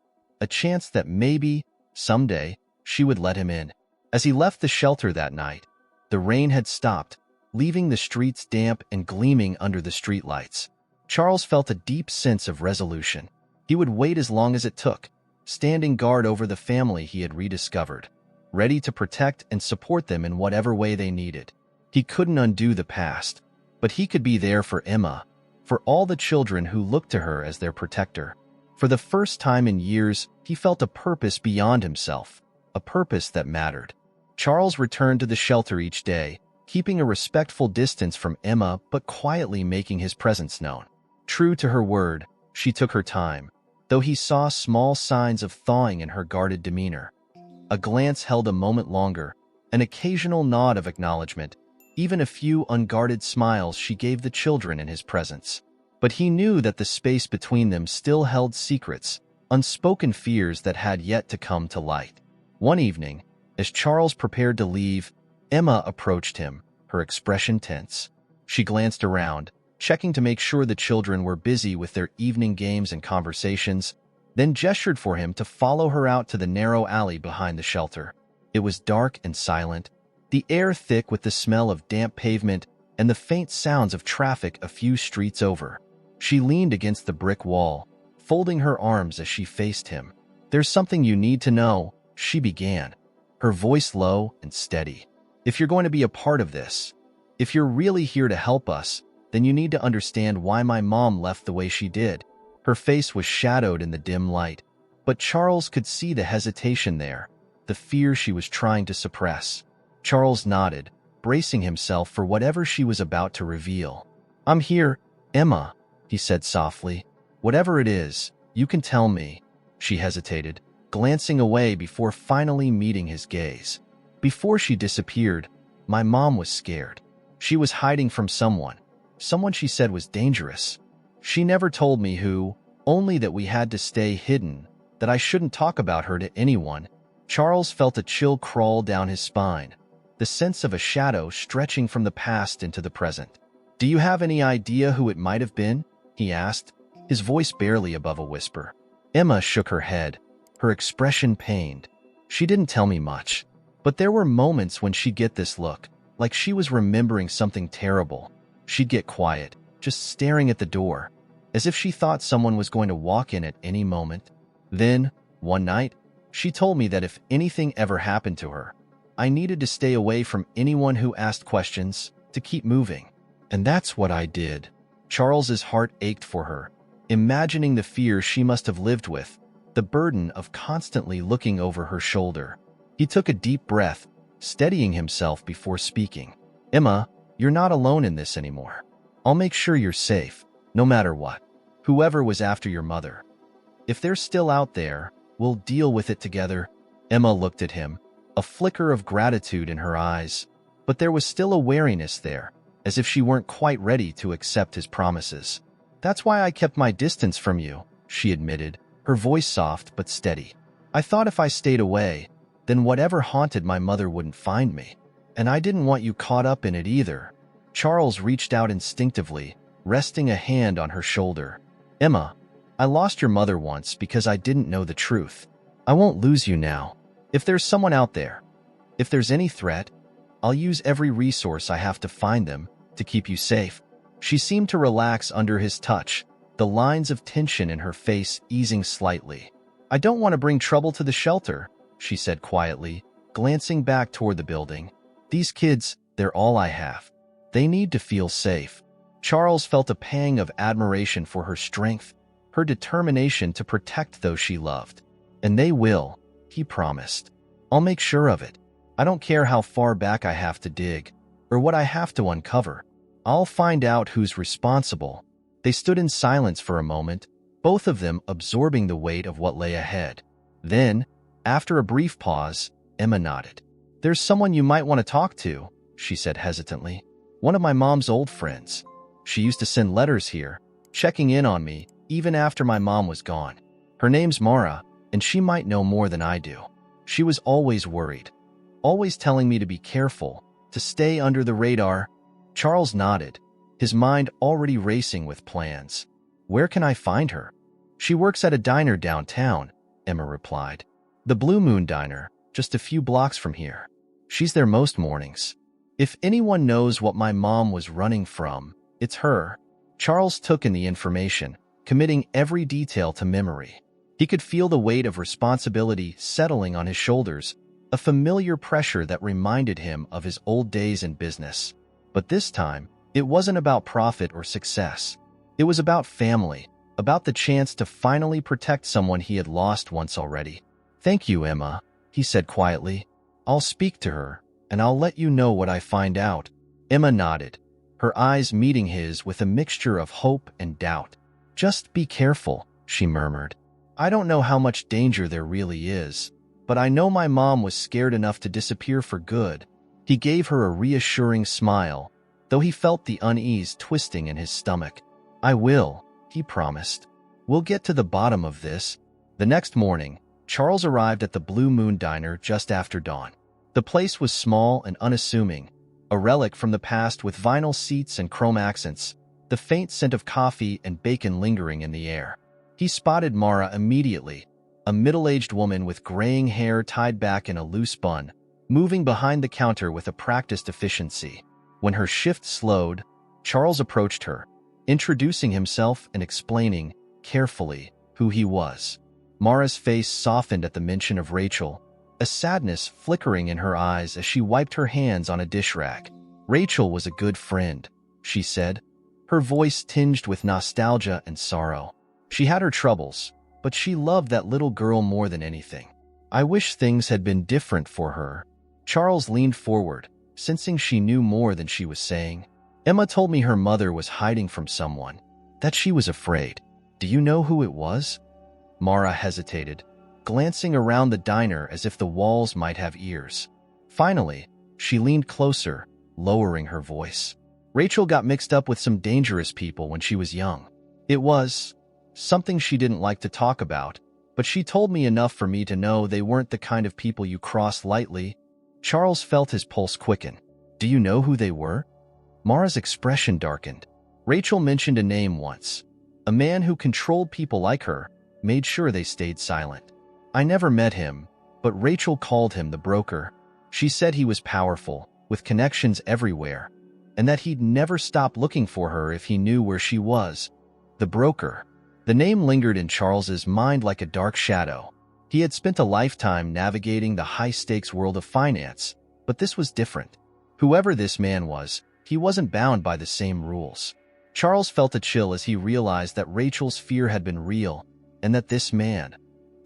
a chance that maybe, someday, she would let him in. As he left the shelter that night, the rain had stopped, leaving the streets damp and gleaming under the streetlights. Charles felt a deep sense of resolution. He would wait as long as it took, standing guard over the family he had rediscovered, ready to protect and support them in whatever way they needed. He couldn't undo the past, but he could be there for Emma, for all the children who looked to her as their protector. For the first time in years, he felt a purpose beyond himself, a purpose that mattered. Charles returned to the shelter each day, keeping a respectful distance from Emma but quietly making his presence known. True to her word, she took her time, though he saw small signs of thawing in her guarded demeanor. A glance held a moment longer, an occasional nod of acknowledgement, even a few unguarded smiles she gave the children in his presence. But he knew that the space between them still held secrets, unspoken fears that had yet to come to light. One evening, as Charles prepared to leave, Emma approached him, her expression tense. She glanced around, checking to make sure the children were busy with their evening games and conversations, then gestured for him to follow her out to the narrow alley behind the shelter. It was dark and silent, the air thick with the smell of damp pavement and the faint sounds of traffic a few streets over. She leaned against the brick wall, folding her arms as she faced him. "There's something you need to know," she began, her voice low and steady. "If you're going to be a part of this, if you're really here to help us, then you need to understand why my mom left the way she did." Her face was shadowed in the dim light, but Charles could see the hesitation there, the fear she was trying to suppress. Charles nodded, bracing himself for whatever she was about to reveal. "I'm here, Emma," he said softly. "Whatever it is, you can tell me." She hesitated, glancing away before finally meeting his gaze. "Before she disappeared, my mom was scared. She was hiding from someone she said was dangerous. She never told me who, only that we had to stay hidden, that I shouldn't talk about her to anyone." Charles felt a chill crawl down his spine, the sense of a shadow stretching from the past into the present. "Do you have any idea who it might have been?" he asked, his voice barely above a whisper. Emma shook her head, her expression pained. "She didn't tell me much, but there were moments when she'd get this look, like she was remembering something terrible. She'd get quiet, just staring at the door, as if she thought someone was going to walk in at any moment. Then, one night, she told me that if anything ever happened to her, I needed to stay away from anyone who asked questions, to keep moving. And that's what I did." Charles's heart ached for her, imagining the fear she must have lived with, the burden of constantly looking over her shoulder. He took a deep breath, steadying himself before speaking. "Emma, you're not alone in this anymore. I'll make sure you're safe, no matter what. Whoever was after your mother, if they're still out there, we'll deal with it together." Emma looked at him, a flicker of gratitude in her eyes, but there was still a wariness there, as if she weren't quite ready to accept his promises. "That's why I kept my distance from you," she admitted, her voice soft but steady. "I thought if I stayed away, then whatever haunted my mother wouldn't find me. And I didn't want you caught up in it either." Charles reached out instinctively, resting a hand on her shoulder. "Emma, I lost your mother once because I didn't know the truth. I won't lose you now. If there's someone out there, if there's any threat, I'll use every resource I have to find them to keep you safe." She seemed to relax under his touch, the lines of tension in her face easing slightly. "I don't want to bring trouble to the shelter," she said quietly, glancing back toward the building. "These kids, they're all I have. They need to feel safe." Charles felt a pang of admiration for her strength, her determination to protect those she loved. "And they will," he promised. "I'll make sure of it. I don't care how far back I have to dig, or what I have to uncover. I'll find out who's responsible." They stood in silence for a moment, both of them absorbing the weight of what lay ahead. Then, after a brief pause, Emma nodded. "There's someone you might want to talk to," she said hesitantly. "One of my mom's old friends. She used to send letters here, checking in on me, even after my mom was gone. Her name's Mara, and she might know more than I do. She was always worried, always telling me to be careful, to stay under the radar." Charles nodded, his mind already racing with plans. "Where can I find her?" "She works at a diner downtown," Emma replied. "The Blue Moon Diner, just a few blocks from here. She's there most mornings. If anyone knows what my mom was running from, it's her." Charles took in the information, committing every detail to memory. He could feel the weight of responsibility settling on his shoulders, a familiar pressure that reminded him of his old days in business. But this time, it wasn't about profit or success. It was about family, about the chance to finally protect someone he had lost once already. "Thank you, Emma," he said quietly. "I'll speak to her, and I'll let you know what I find out." Emma nodded, her eyes meeting his with a mixture of hope and doubt. "Just be careful," she murmured. "I don't know how much danger there really is, but I know my mom was scared enough to disappear for good." He gave her a reassuring smile, though he felt the unease twisting in his stomach. "I will," he promised. "We'll get to the bottom of this." The next morning, Charles arrived at the Blue Moon Diner just after dawn. The place was small and unassuming, a relic from the past with vinyl seats and chrome accents, the faint scent of coffee and bacon lingering in the air. He spotted Mara immediately, a middle-aged woman with graying hair tied back in a loose bun, moving behind the counter with a practiced efficiency. When her shift slowed, Charles approached her, introducing himself and explaining, carefully, who he was. Mara's face softened at the mention of Rachel, a sadness flickering in her eyes as she wiped her hands on a dish rack. "Rachel was a good friend," she said, her voice tinged with nostalgia and sorrow. "She had her troubles, but she loved that little girl more than anything. I wish things had been different for her." Charles leaned forward, sensing she knew more than she was saying. "Emma told me her mother was hiding from someone, that she was afraid. Do you know who it was?" Mara hesitated, glancing around the diner as if the walls might have ears. Finally, she leaned closer, lowering her voice. "Rachel got mixed up with some dangerous people when she was young. It was something she didn't like to talk about, but she told me enough for me to know they weren't the kind of people you cross lightly." Charles felt his pulse quicken. "Do you know who they were?" Mara's expression darkened. "Rachel mentioned a name once. A man who controlled people like her, made sure they stayed silent. I never met him, but Rachel called him the broker. She said he was powerful, with connections everywhere, and that he'd never stop looking for her if he knew where she was." The broker. The name lingered in Charles's mind like a dark shadow. He had spent a lifetime navigating the high-stakes world of finance, but this was different. Whoever this man was, he wasn't bound by the same rules. Charles felt a chill as he realized that Rachel's fear had been real, and that this man,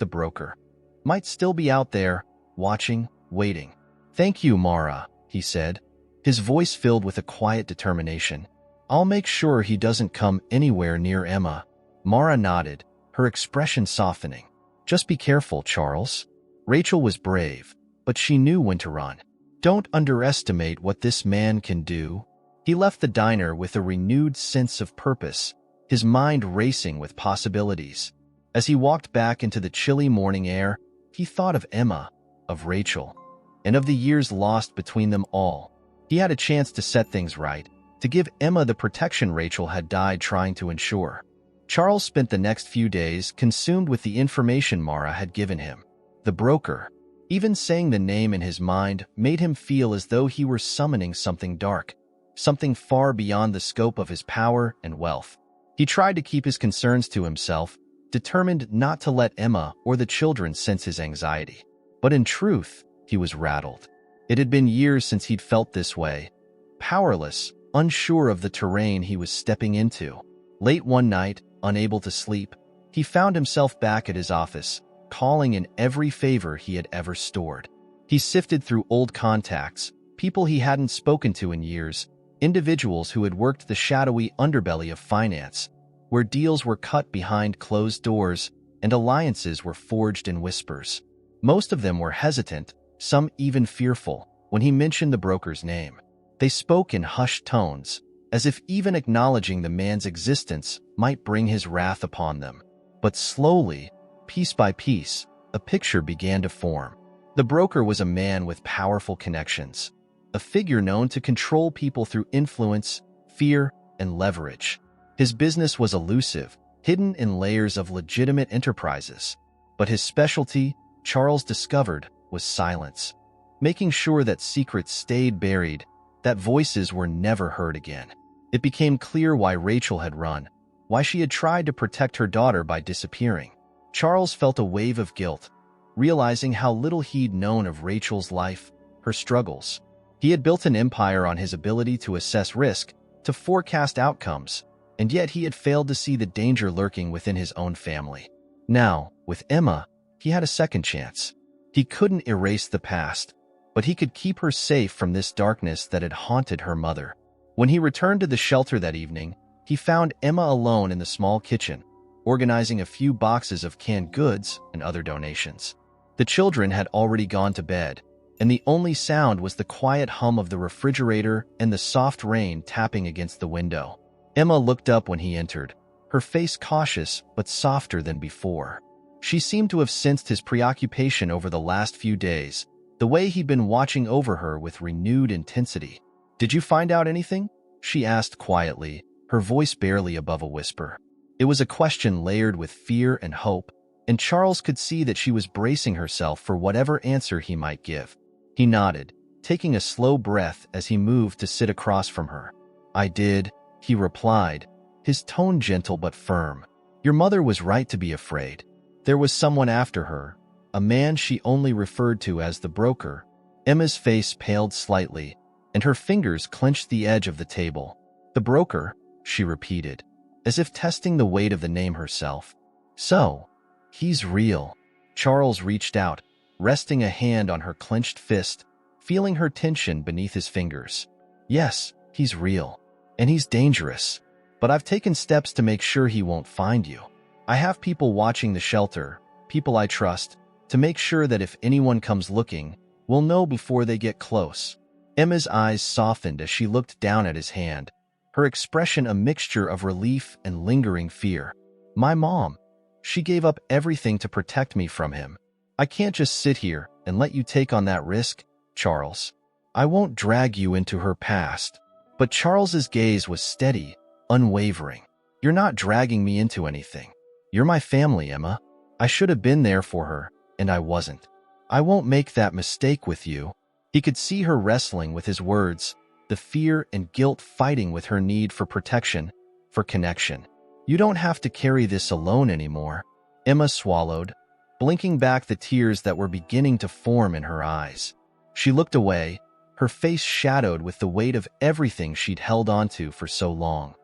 the broker, might still be out there, watching, waiting. "Thank you, Mara," he said, his voice filled with a quiet determination. "I'll make sure he doesn't come anywhere near Emma." Mara nodded, her expression softening. "Just be careful, Charles." Rachel was brave, but she knew when to run. Don't underestimate what this man can do. He left the diner with a renewed sense of purpose, his mind racing with possibilities. As he walked back into the chilly morning air, he thought of Emma, of Rachel, and of the years lost between them all. He had a chance to set things right, to give Emma the protection Rachel had died trying to ensure. Charles spent the next few days consumed with the information Mara had given him. The broker, Even saying the name in his mind made him feel as though he were summoning something dark, something far beyond the scope of his power and wealth. He tried to keep his concerns to himself, determined not to let Emma or the children sense his anxiety. But in truth, he was rattled. It had been years since he'd felt this way, powerless, unsure of the terrain he was stepping into. Late one night, unable to sleep, he found himself back at his office, calling in every favor he had ever stored. He sifted through old contacts, people he hadn't spoken to in years, individuals who had worked the shadowy underbelly of finance, where deals were cut behind closed doors and alliances were forged in whispers. Most of them were hesitant, some even fearful, when he mentioned the broker's name. They spoke in hushed tones, as if even acknowledging the man's existence might bring his wrath upon them. But slowly, piece by piece, a picture began to form. The broker was a man with powerful connections, a figure known to control people through influence, fear, and leverage. His business was elusive, hidden in layers of legitimate enterprises. But his specialty, Charles discovered, was silence, making sure that secrets stayed buried, that voices were never heard again. It became clear why Rachel had run, why she had tried to protect her daughter by disappearing. Charles felt a wave of guilt, realizing how little he'd known of Rachel's life, her struggles. He had built an empire on his ability to assess risk, to forecast outcomes, and yet he had failed to see the danger lurking within his own family. Now, with Emma, he had a second chance. He couldn't erase the past, but he could keep her safe from this darkness that had haunted her mother. When he returned to the shelter that evening, he found Emma alone in the small kitchen, organizing a few boxes of canned goods and other donations. The children had already gone to bed, and the only sound was the quiet hum of the refrigerator and the soft rain tapping against the window. Emma looked up when he entered, her face cautious but softer than before. She seemed to have sensed his preoccupation over the last few days, the way he'd been watching over her with renewed intensity. "Did you find out anything?" she asked quietly, her voice barely above a whisper. It was a question layered with fear and hope, and Charles could see that she was bracing herself for whatever answer he might give. He nodded, taking a slow breath as he moved to sit across from her. "I did," he replied, his tone gentle but firm. "Your mother was right to be afraid. There was someone after her, a man she only referred to as the broker." Emma's face paled slightly, and her fingers clenched the edge of the table. "The broker," she repeated, as if testing the weight of the name herself. "So, he's real." Charles reached out, resting a hand on her clenched fist, feeling her tension beneath his fingers. "Yes, he's real. And he's dangerous. But I've taken steps to make sure he won't find you. I have people watching the shelter, people I trust, to make sure that if anyone comes looking, we'll know before they get close." Emma's eyes softened as she looked down at his hand, her expression a mixture of relief and lingering fear. "My mom. She gave up everything to protect me from him. I can't just sit here and let you take on that risk, Charles. I won't drag you into her past." But Charles's gaze was steady, unwavering. "You're not dragging me into anything. You're my family, Emma. I should have been there for her, and I wasn't. I won't make that mistake with you." He could see her wrestling with his words, the fear and guilt fighting with her need for protection, for connection. "You don't have to carry this alone anymore." Emma swallowed, blinking back the tears that were beginning to form in her eyes. She looked away, her face shadowed with the weight of everything she'd held onto for so long.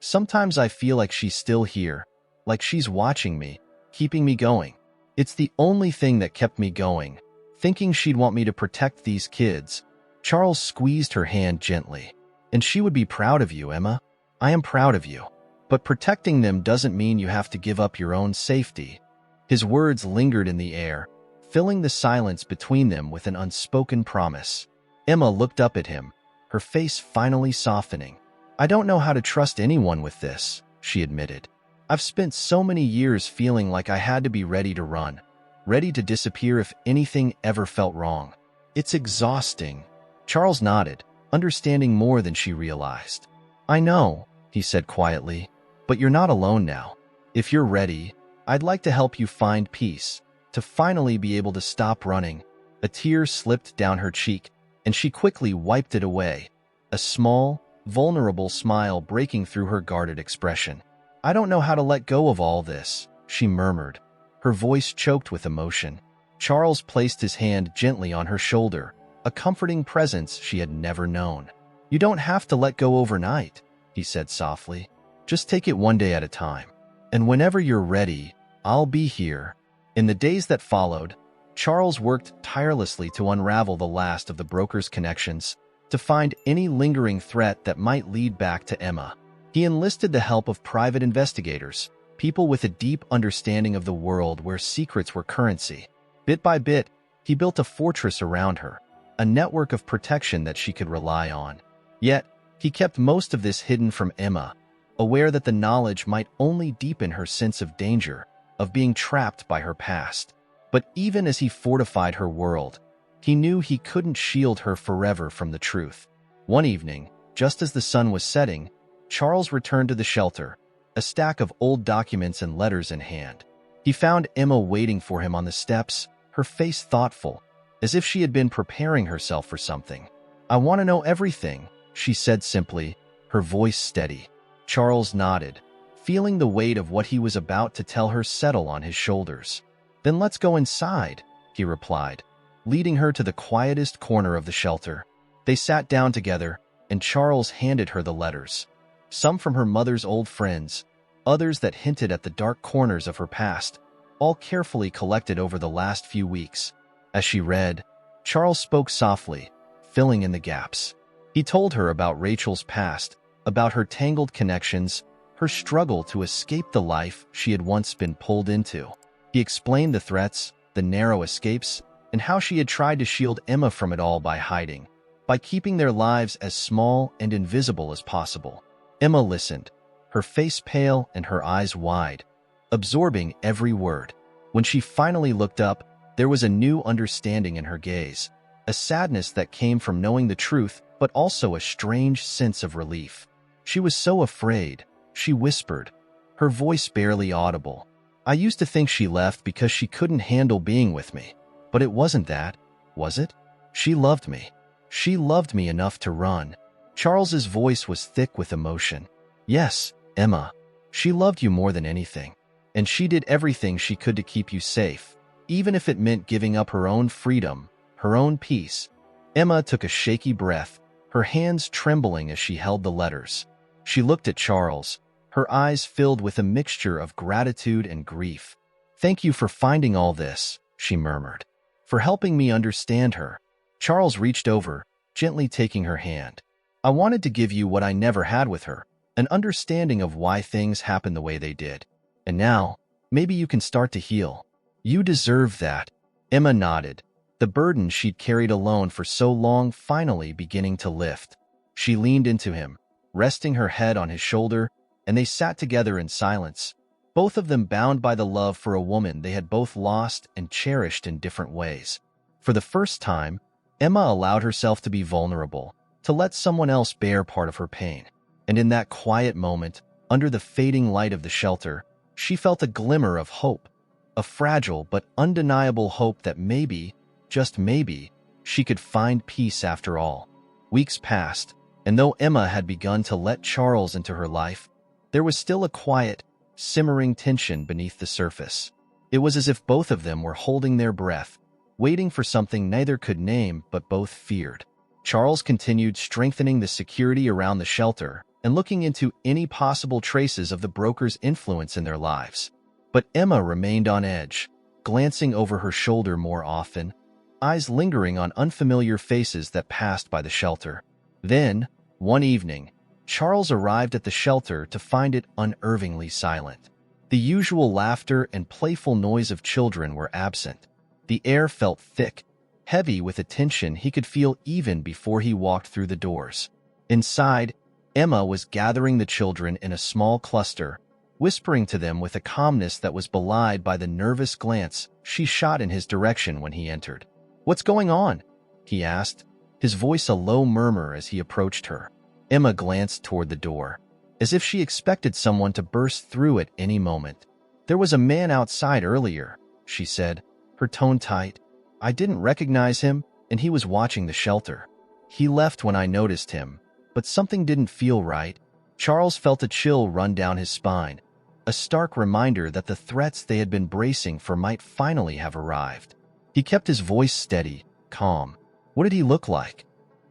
Sometimes I feel like she's still here, like she's watching me, keeping me going. It's the only thing that kept me going, thinking she'd want me to protect these kids." Charles squeezed her hand gently. "And she would be proud of you, Emma. I am proud of you. But protecting them doesn't mean you have to give up your own safety." His words lingered in the air, filling the silence between them with an unspoken promise. Emma looked up at him, her face finally softening. "I don't know how to trust anyone with this," she admitted. "I've spent so many years feeling like I had to be ready to run, ready to disappear if anything ever felt wrong. It's exhausting." Charles nodded, understanding more than she realized. "I know," he said quietly, "but you're not alone now. If you're ready, I'd like to help you find peace, to finally be able to stop running. A tear slipped down her cheek, and she quickly wiped it away, a small, vulnerable smile breaking through her guarded expression. "I don't know how to let go of all this," she murmured, her voice choked with emotion. Charles placed his hand gently on her shoulder, a comforting presence she had never known. "You don't have to let go overnight," he said softly. "Just take it one day at a time. And whenever you're ready, I'll be here." In the days that followed, Charles worked tirelessly to unravel the last of the broker's connections, to find any lingering threat that might lead back to Emma. He enlisted the help of private investigators, people with a deep understanding of the world where secrets were currency. Bit by bit, he built a fortress around her, a network of protection that she could rely on. Yet, he kept most of this hidden from Emma, aware that the knowledge might only deepen her sense of danger, of being trapped by her past. But even as he fortified her world, he knew he couldn't shield her forever from the truth. One evening, just as the sun was setting, Charles returned to the shelter, a stack of old documents and letters in hand. He found Emma waiting for him on the steps, her face thoughtful, as if she had been preparing herself for something. "I want to know everything," she said simply, her voice steady. Charles nodded, feeling the weight of what he was about to tell her settle on his shoulders. "Then let's go inside," he replied, leading her to the quietest corner of the shelter. They sat down together, and Charles handed her the letters. Some from her mother's old friends, others that hinted at the dark corners of her past, all carefully collected over the last few weeks. As she read, Charles spoke softly, filling in the gaps. He told her about Rachel's past, about her tangled connections, her struggle to escape the life she had once been pulled into. He explained the threats, the narrow escapes, and how she had tried to shield Emma from it all by hiding, by keeping their lives as small and invisible as possible. Emma listened, her face pale and her eyes wide, absorbing every word. When she finally looked up, there was a new understanding in her gaze, a sadness that came from knowing the truth, but also a strange sense of relief. She was so afraid, she whispered, her voice barely audible. "I used to think she left because she couldn't handle being with me. But it wasn't that, was it? She loved me. She loved me enough to run." Charles's voice was thick with emotion. "Yes, Emma. She loved you more than anything. And she did everything she could to keep you safe, even if it meant giving up her own freedom, her own peace." Emma took a shaky breath, her hands trembling as she held the letters. She looked at Charles, her eyes filled with a mixture of gratitude and grief. "Thank you for finding all this," she murmured, "for helping me understand her." Charles reached over, gently taking her hand. "I wanted to give you what I never had with her, an understanding of why things happened the way they did. And now, maybe you can start to heal. You deserve that." Emma nodded, the burden she'd carried alone for so long finally beginning to lift. She leaned into him, resting her head on his shoulder, and they sat together in silence, both of them bound by the love for a woman they had both lost and cherished in different ways. For the first time, Emma allowed herself to be vulnerable, to let someone else bear part of her pain. And in that quiet moment, under the fading light of the shelter, she felt a glimmer of hope, a fragile but undeniable hope that maybe, just maybe, she could find peace after all. Weeks passed, and though Emma had begun to let Charles into her life, there was still a quiet, simmering tension beneath the surface. It was as if both of them were holding their breath, waiting for something neither could name but both feared. Charles continued strengthening the security around the shelter and looking into any possible traces of the broker's influence in their lives. But Emma remained on edge, glancing over her shoulder more often, eyes lingering on unfamiliar faces that passed by the shelter. Then, one evening, Charles arrived at the shelter to find it unnervingly silent. The usual laughter and playful noise of children were absent. The air felt thick, heavy with a tension he could feel even before he walked through the doors. Inside, Emma was gathering the children in a small cluster, whispering to them with a calmness that was belied by the nervous glance she shot in his direction when he entered. "What's going on?" he asked, his voice a low murmur as he approached her. Emma glanced toward the door, as if she expected someone to burst through at any moment. "There was a man outside earlier," she said, her tone tight. I didn't recognize him, and he was watching the shelter. He left when I noticed him, but something didn't feel right. Charles felt a chill run down his spine, a stark reminder that the threats they had been bracing for might finally have arrived. He kept his voice steady, calm. What did he look like?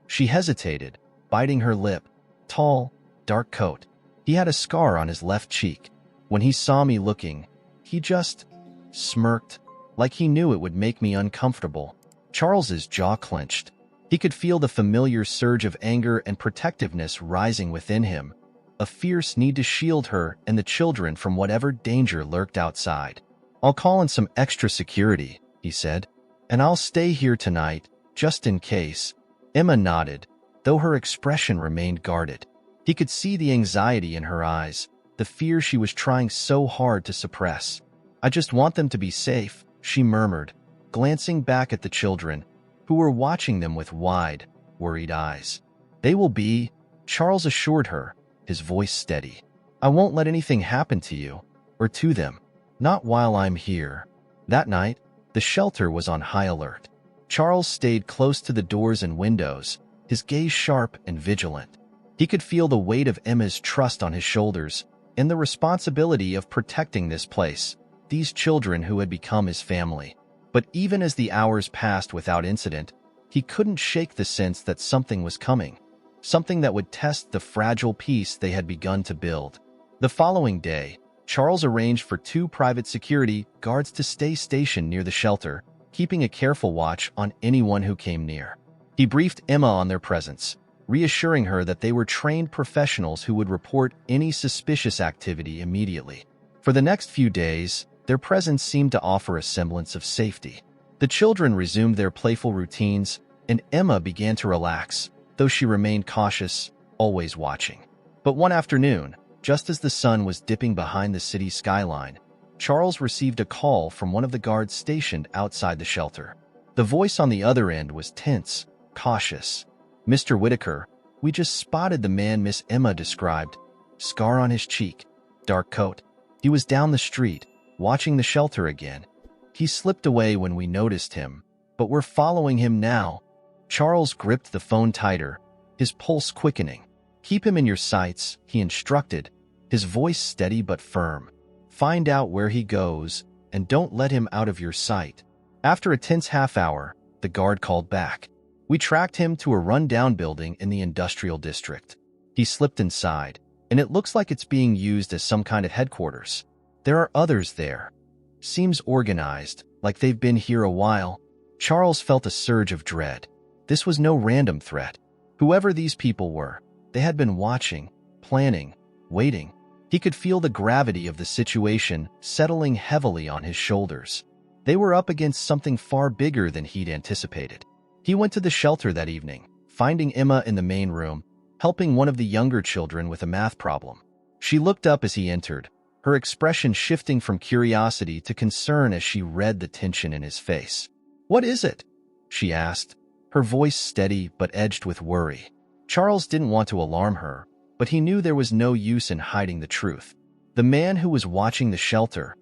She hesitated, biting her lip. Tall, dark coat. He had a scar on his left cheek. When he saw me looking, he just smirked, like he knew it would make me uncomfortable. Charles's jaw clenched. He could feel the familiar surge of anger and protectiveness rising within him, a fierce need to shield her and the children from whatever danger lurked outside. I'll call in some extra security, he said, and I'll stay here tonight, just in case. Emma nodded, though her expression remained guarded. He could see the anxiety in her eyes, the fear she was trying so hard to suppress. I just want them to be safe, she murmured, glancing back at the children, who were watching them with wide, worried eyes. They will be, Charles assured her, his voice steady. I won't let anything happen to you, or to them, not while I'm here. That night, the shelter was on high alert. Charles stayed close to the doors and windows, his gaze sharp and vigilant. He could feel the weight of Emma's trust on his shoulders and the responsibility of protecting this place, these children who had become his family. But even as the hours passed without incident, he couldn't shake the sense that something was coming, something that would test the fragile peace they had begun to build. The following day, Charles arranged for 2 private security guards to stay stationed near the shelter, keeping a careful watch on anyone who came near. He briefed Emma on their presence, reassuring her that they were trained professionals who would report any suspicious activity immediately. For the next few days, their presence seemed to offer a semblance of safety. The children resumed their playful routines, and Emma began to relax, though she remained cautious, always watching. But one afternoon, just as the sun was dipping behind the city's skyline, Charles received a call from one of the guards stationed outside the shelter. The voice on the other end was tense, cautious. Mr. Whitaker, we just spotted the man Miss Emma described. Scar on his cheek, dark coat. He was down the street, watching the shelter again. He slipped away when we noticed him, but we're following him now. Charles gripped the phone tighter, his pulse quickening. Keep him in your sights, he instructed, his voice steady but firm. Find out where he goes, and don't let him out of your sight. After a tense half-hour, the guard called back. We tracked him to a run-down building in the industrial district. He slipped inside, and it looks like it's being used as some kind of headquarters. There are others there. Seems organized, like they've been here a while. Charles felt a surge of dread. This was no random threat. Whoever these people were, they had been watching, planning, waiting. He could feel the gravity of the situation settling heavily on his shoulders. They were up against something far bigger than he'd anticipated. He went to the shelter that evening, finding Emma in the main room, helping one of the younger children with a math problem. She looked up as he entered, her expression shifting from curiosity to concern as she read the tension in his face. "What is it?" she asked, her voice steady but edged with worry. Charles didn't want to alarm her, but he knew there was no use in hiding the truth. The man who was watching the shelter,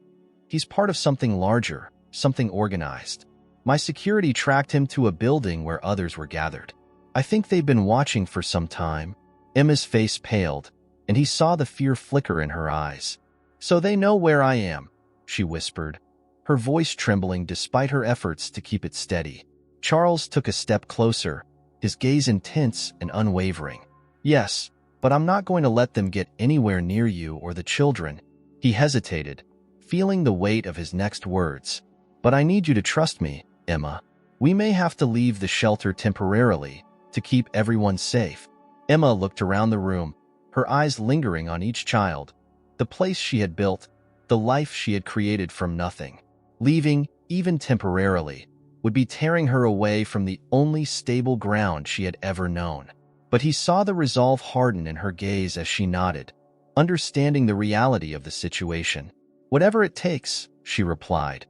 he's part of something larger, something organized. My security tracked him to a building where others were gathered. I think they've been watching for some time. Emma's face paled, and he saw the fear flicker in her eyes. So they know where I am, she whispered, her voice trembling despite her efforts to keep it steady. Charles took a step closer, his gaze intense and unwavering. Yes, but I'm not going to let them get anywhere near you or the children. He hesitated, feeling the weight of his next words. But I need you to trust me, Emma. We may have to leave the shelter temporarily to keep everyone safe. Emma looked around the room, her eyes lingering on each child, the place she had built, the life she had created from nothing. Leaving, even temporarily, would be tearing her away from the only stable ground she had ever known. But he saw the resolve harden in her gaze as she nodded, understanding the reality of the situation. Whatever it takes, she replied,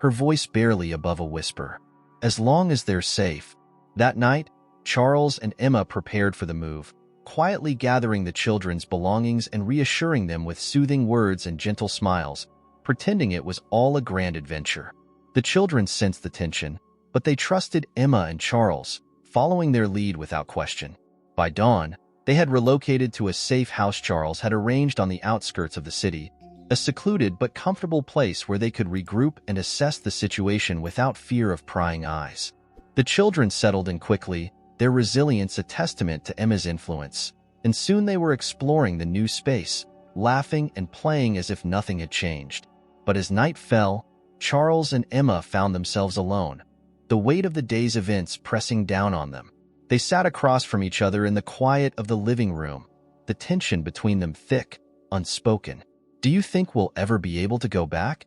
her voice barely above a whisper. As long as they're safe. That night, Charles and Emma prepared for the move, quietly gathering the children's belongings and reassuring them with soothing words and gentle smiles, pretending it was all a grand adventure. The children sensed the tension, but they trusted Emma and Charles, following their lead without question. By dawn, they had relocated to a safe house Charles had arranged on the outskirts of the city, a secluded but comfortable place where they could regroup and assess the situation without fear of prying eyes. The children settled in quickly, their resilience a testament to Emma's influence, and soon they were exploring the new space, laughing and playing as if nothing had changed. But as night fell, Charles and Emma found themselves alone, the weight of the day's events pressing down on them. They sat across from each other in the quiet of the living room, the tension between them thick, unspoken. "Do you think we'll ever be able to go back?"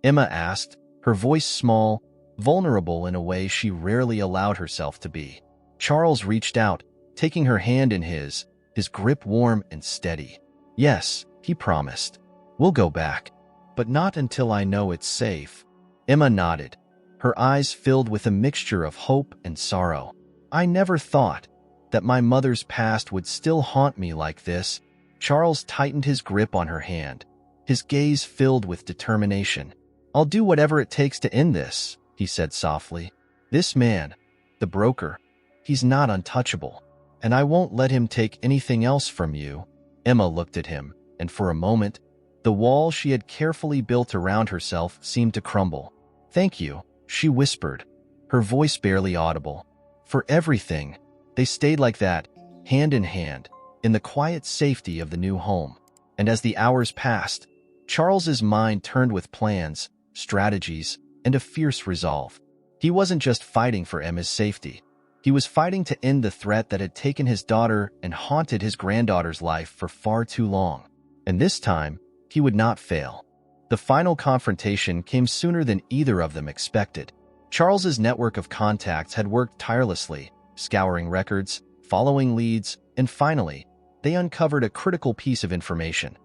Emma asked, her voice small, vulnerable in a way she rarely allowed herself to be. Charles reached out, taking her hand in his grip warm and steady. "Yes," he promised. "We'll go back, but not until I know it's safe." Emma nodded, her eyes filled with a mixture of hope and sorrow. "I never thought that my mother's past would still haunt me like this." Charles tightened his grip on her hand, his gaze filled with determination. "I'll do whatever it takes to end this," he said softly. "This man, the broker, he's not untouchable, and I won't let him take anything else from you." Emma looked at him, and for a moment, the wall she had carefully built around herself seemed to crumble. "Thank you," she whispered, her voice barely audible. "For everything." They stayed like that, hand in hand, in the quiet safety of the new home. And as the hours passed, Charles's mind turned with plans, strategies, and a fierce resolve. He wasn't just fighting for Emma's safety. He was fighting to end the threat that had taken his daughter and haunted his granddaughter's life for far too long. And this time, he would not fail. The final confrontation came sooner than either of them expected. Charles's network of contacts had worked tirelessly, scouring records, following leads, and finally, they uncovered a critical piece of information.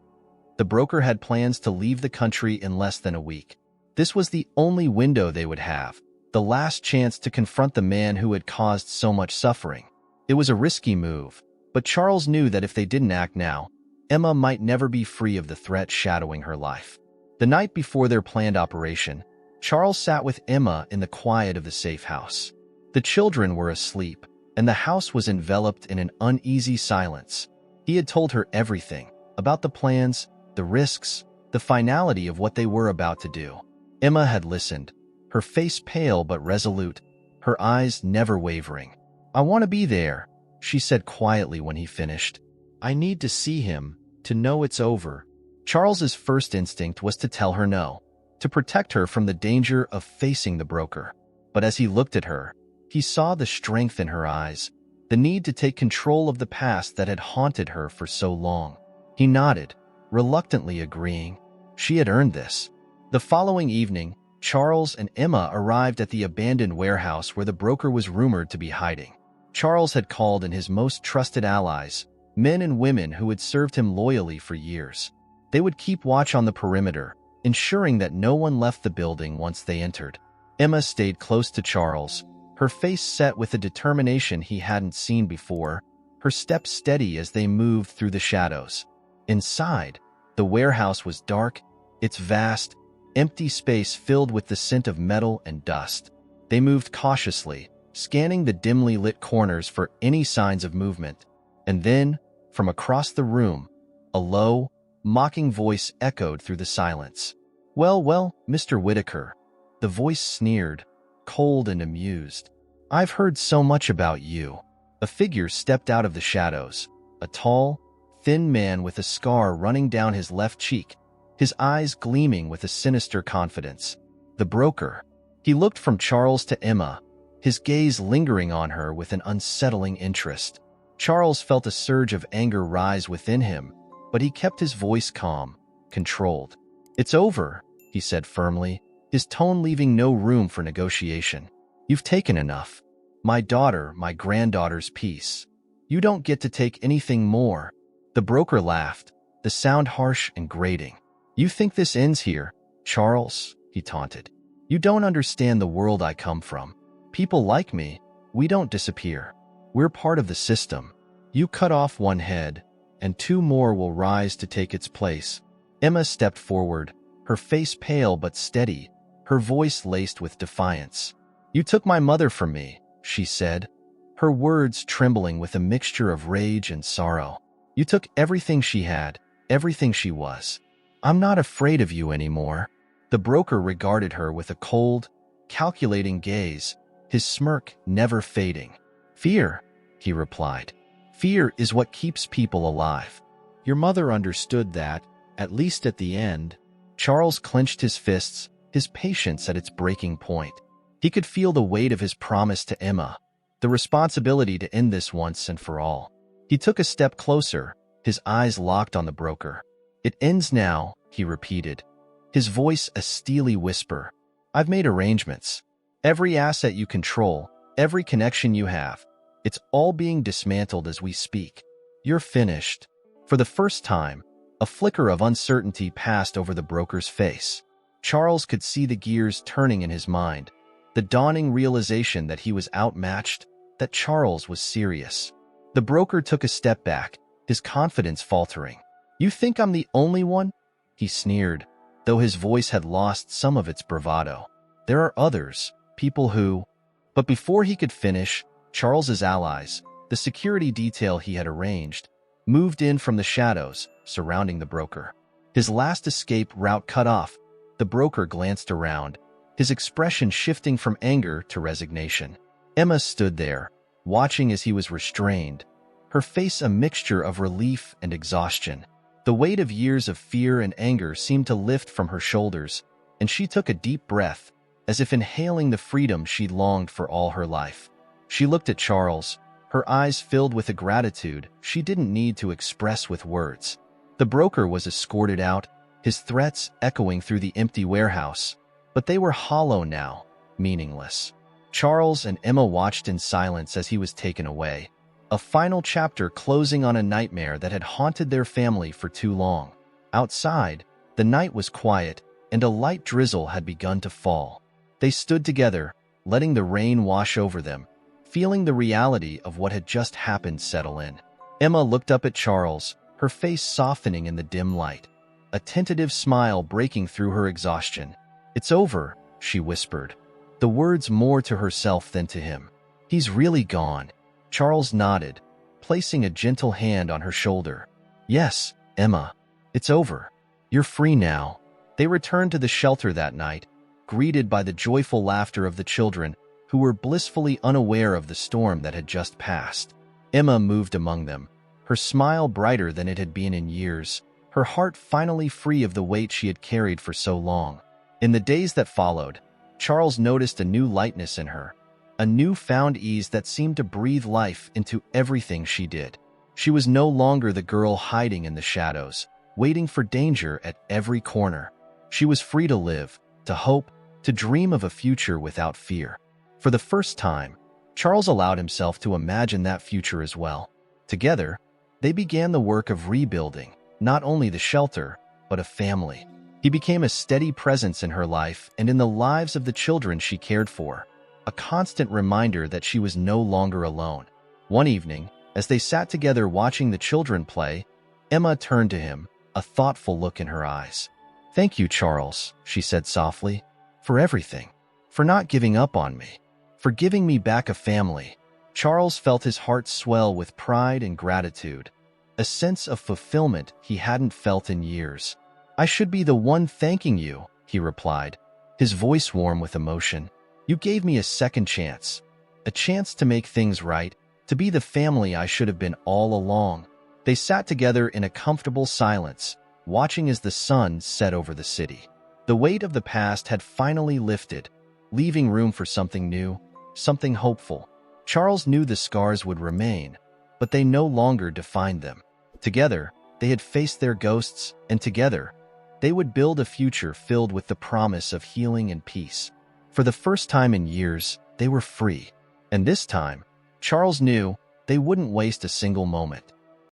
The broker had plans to leave the country in less than a week. This was the only window they would have, the last chance to confront the man who had caused so much suffering. It was a risky move, but Charles knew that if they didn't act now, Emma might never be free of the threat shadowing her life. The night before their planned operation, Charles sat with Emma in the quiet of the safe house. The children were asleep, and the house was enveloped in an uneasy silence. He had told her everything about the plans, the risks, the finality of what they were about to do. Emma had listened, her face pale but resolute, her eyes never wavering. "I want to be there," she said quietly when he finished. "I need to see him, to know it's over." Charles's first instinct was to tell her no, to protect her from the danger of facing the broker. But as he looked at her, he saw the strength in her eyes, the need to take control of the past that had haunted her for so long. He nodded, reluctantly agreeing. She had earned this. The following evening, Charles and Emma arrived at the abandoned warehouse where the broker was rumored to be hiding. Charles had called in his most trusted allies, men and women who had served him loyally for years. They would keep watch on the perimeter, ensuring that no one left the building once they entered. Emma stayed close to Charles, her face set with a determination he hadn't seen before, her steps steady as they moved through the shadows. Inside, the warehouse was dark, its vast, empty space filled with the scent of metal and dust. They moved cautiously, scanning the dimly lit corners for any signs of movement. And then, from across the room, a low, mocking voice echoed through the silence. Well, Mr. Whitaker." The voice sneered, cold and amused. "I've heard so much about you." A figure stepped out of the shadows, a tall, thin man with a scar running down his left cheek, his eyes gleaming with a sinister confidence. The broker. He looked from Charles to Emma, his gaze lingering on her with an unsettling interest. Charles felt a surge of anger rise within him, but he kept his voice calm, controlled. "It's over," he said firmly, his tone leaving no room for negotiation. "You've taken enough. My daughter, my granddaughter's peace. You don't get to take anything more." The broker laughed, the sound harsh and grating. "You think this ends here, Charles?" he taunted. "You don't understand the world I come from. People like me, we don't disappear. We're part of the system. You cut off one head, and two more will rise to take its place." Emma stepped forward, her face pale but steady, her voice laced with defiance. "You took my mother from me," she said, her words trembling with a mixture of rage and sorrow. "You took everything she had, everything she was. I'm not afraid of you anymore." The broker regarded her with a cold, calculating gaze, his smirk never fading. "Fear," he replied. "Fear is what keeps people alive. Your mother understood that, at least at the end." Charles clenched his fists, his patience at its breaking point. He could feel the weight of his promise to Emma, the responsibility to end this once and for all. He took a step closer, his eyes locked on the broker. "It ends now," he repeated, his voice a steely whisper. "I've made arrangements. Every asset you control, every connection you have, it's all being dismantled as we speak. You're finished." For the first time, a flicker of uncertainty passed over the broker's face. Charles could see the gears turning in his mind, the dawning realization that he was outmatched, that Charles was serious. The broker took a step back, his confidence faltering. "You think I'm the only one?" he sneered, though his voice had lost some of its bravado. "There are others, people who—" But before he could finish, Charles's allies, the security detail he had arranged, moved in from the shadows, surrounding the broker. His last escape route cut off, the broker glanced around, his expression shifting from anger to resignation. Emma stood there, watching as he was restrained, her face a mixture of relief and exhaustion. The weight of years of fear and anger seemed to lift from her shoulders, and she took a deep breath, as if inhaling the freedom she'd longed for all her life. She looked at Charles, her eyes filled with a gratitude she didn't need to express with words. The broker was escorted out, his threats echoing through the empty warehouse, but they were hollow now, meaningless. Charles and Emma watched in silence as he was taken away, a final chapter closing on a nightmare that had haunted their family for too long. Outside, the night was quiet, and a light drizzle had begun to fall. They stood together, letting the rain wash over them, feeling the reality of what had just happened settle in. Emma looked up at Charles, her face softening in the dim light, a tentative smile breaking through her exhaustion. "It's over," she whispered, the words more to herself than to him. "He's really gone." Charles nodded, placing a gentle hand on her shoulder. "Yes, Emma, it's over. You're free now." They returned to the shelter that night, greeted by the joyful laughter of the children, who were blissfully unaware of the storm that had just passed. Emma moved among them, her smile brighter than it had been in years, her heart finally free of the weight she had carried for so long. In the days that followed, Charles noticed a new lightness in her, a new-found ease that seemed to breathe life into everything she did. She was no longer the girl hiding in the shadows, waiting for danger at every corner. She was free to live, to hope, to dream of a future without fear. For the first time, Charles allowed himself to imagine that future as well. Together, they began the work of rebuilding, not only the shelter, but a family. He became a steady presence in her life and in the lives of the children she cared for, a constant reminder that she was no longer alone. One evening, as they sat together watching the children play, Emma turned to him, a thoughtful look in her eyes. "Thank you, Charles," she said softly, "for everything, for not giving up on me, for giving me back a family." Charles felt his heart swell with pride and gratitude, a sense of fulfillment he hadn't felt in years. "I should be the one thanking you," he replied, his voice warm with emotion. "You gave me a second chance, a chance to make things right, to be the family I should have been all along." They sat together in a comfortable silence, watching as the sun set over the city. The weight of the past had finally lifted, leaving room for something new, something hopeful. Charles knew the scars would remain, but they no longer defined them. Together, they had faced their ghosts, and together, they would build a future filled with the promise of healing and peace. For the first time in years, they were free. And this time, Charles knew they wouldn't waste a single moment.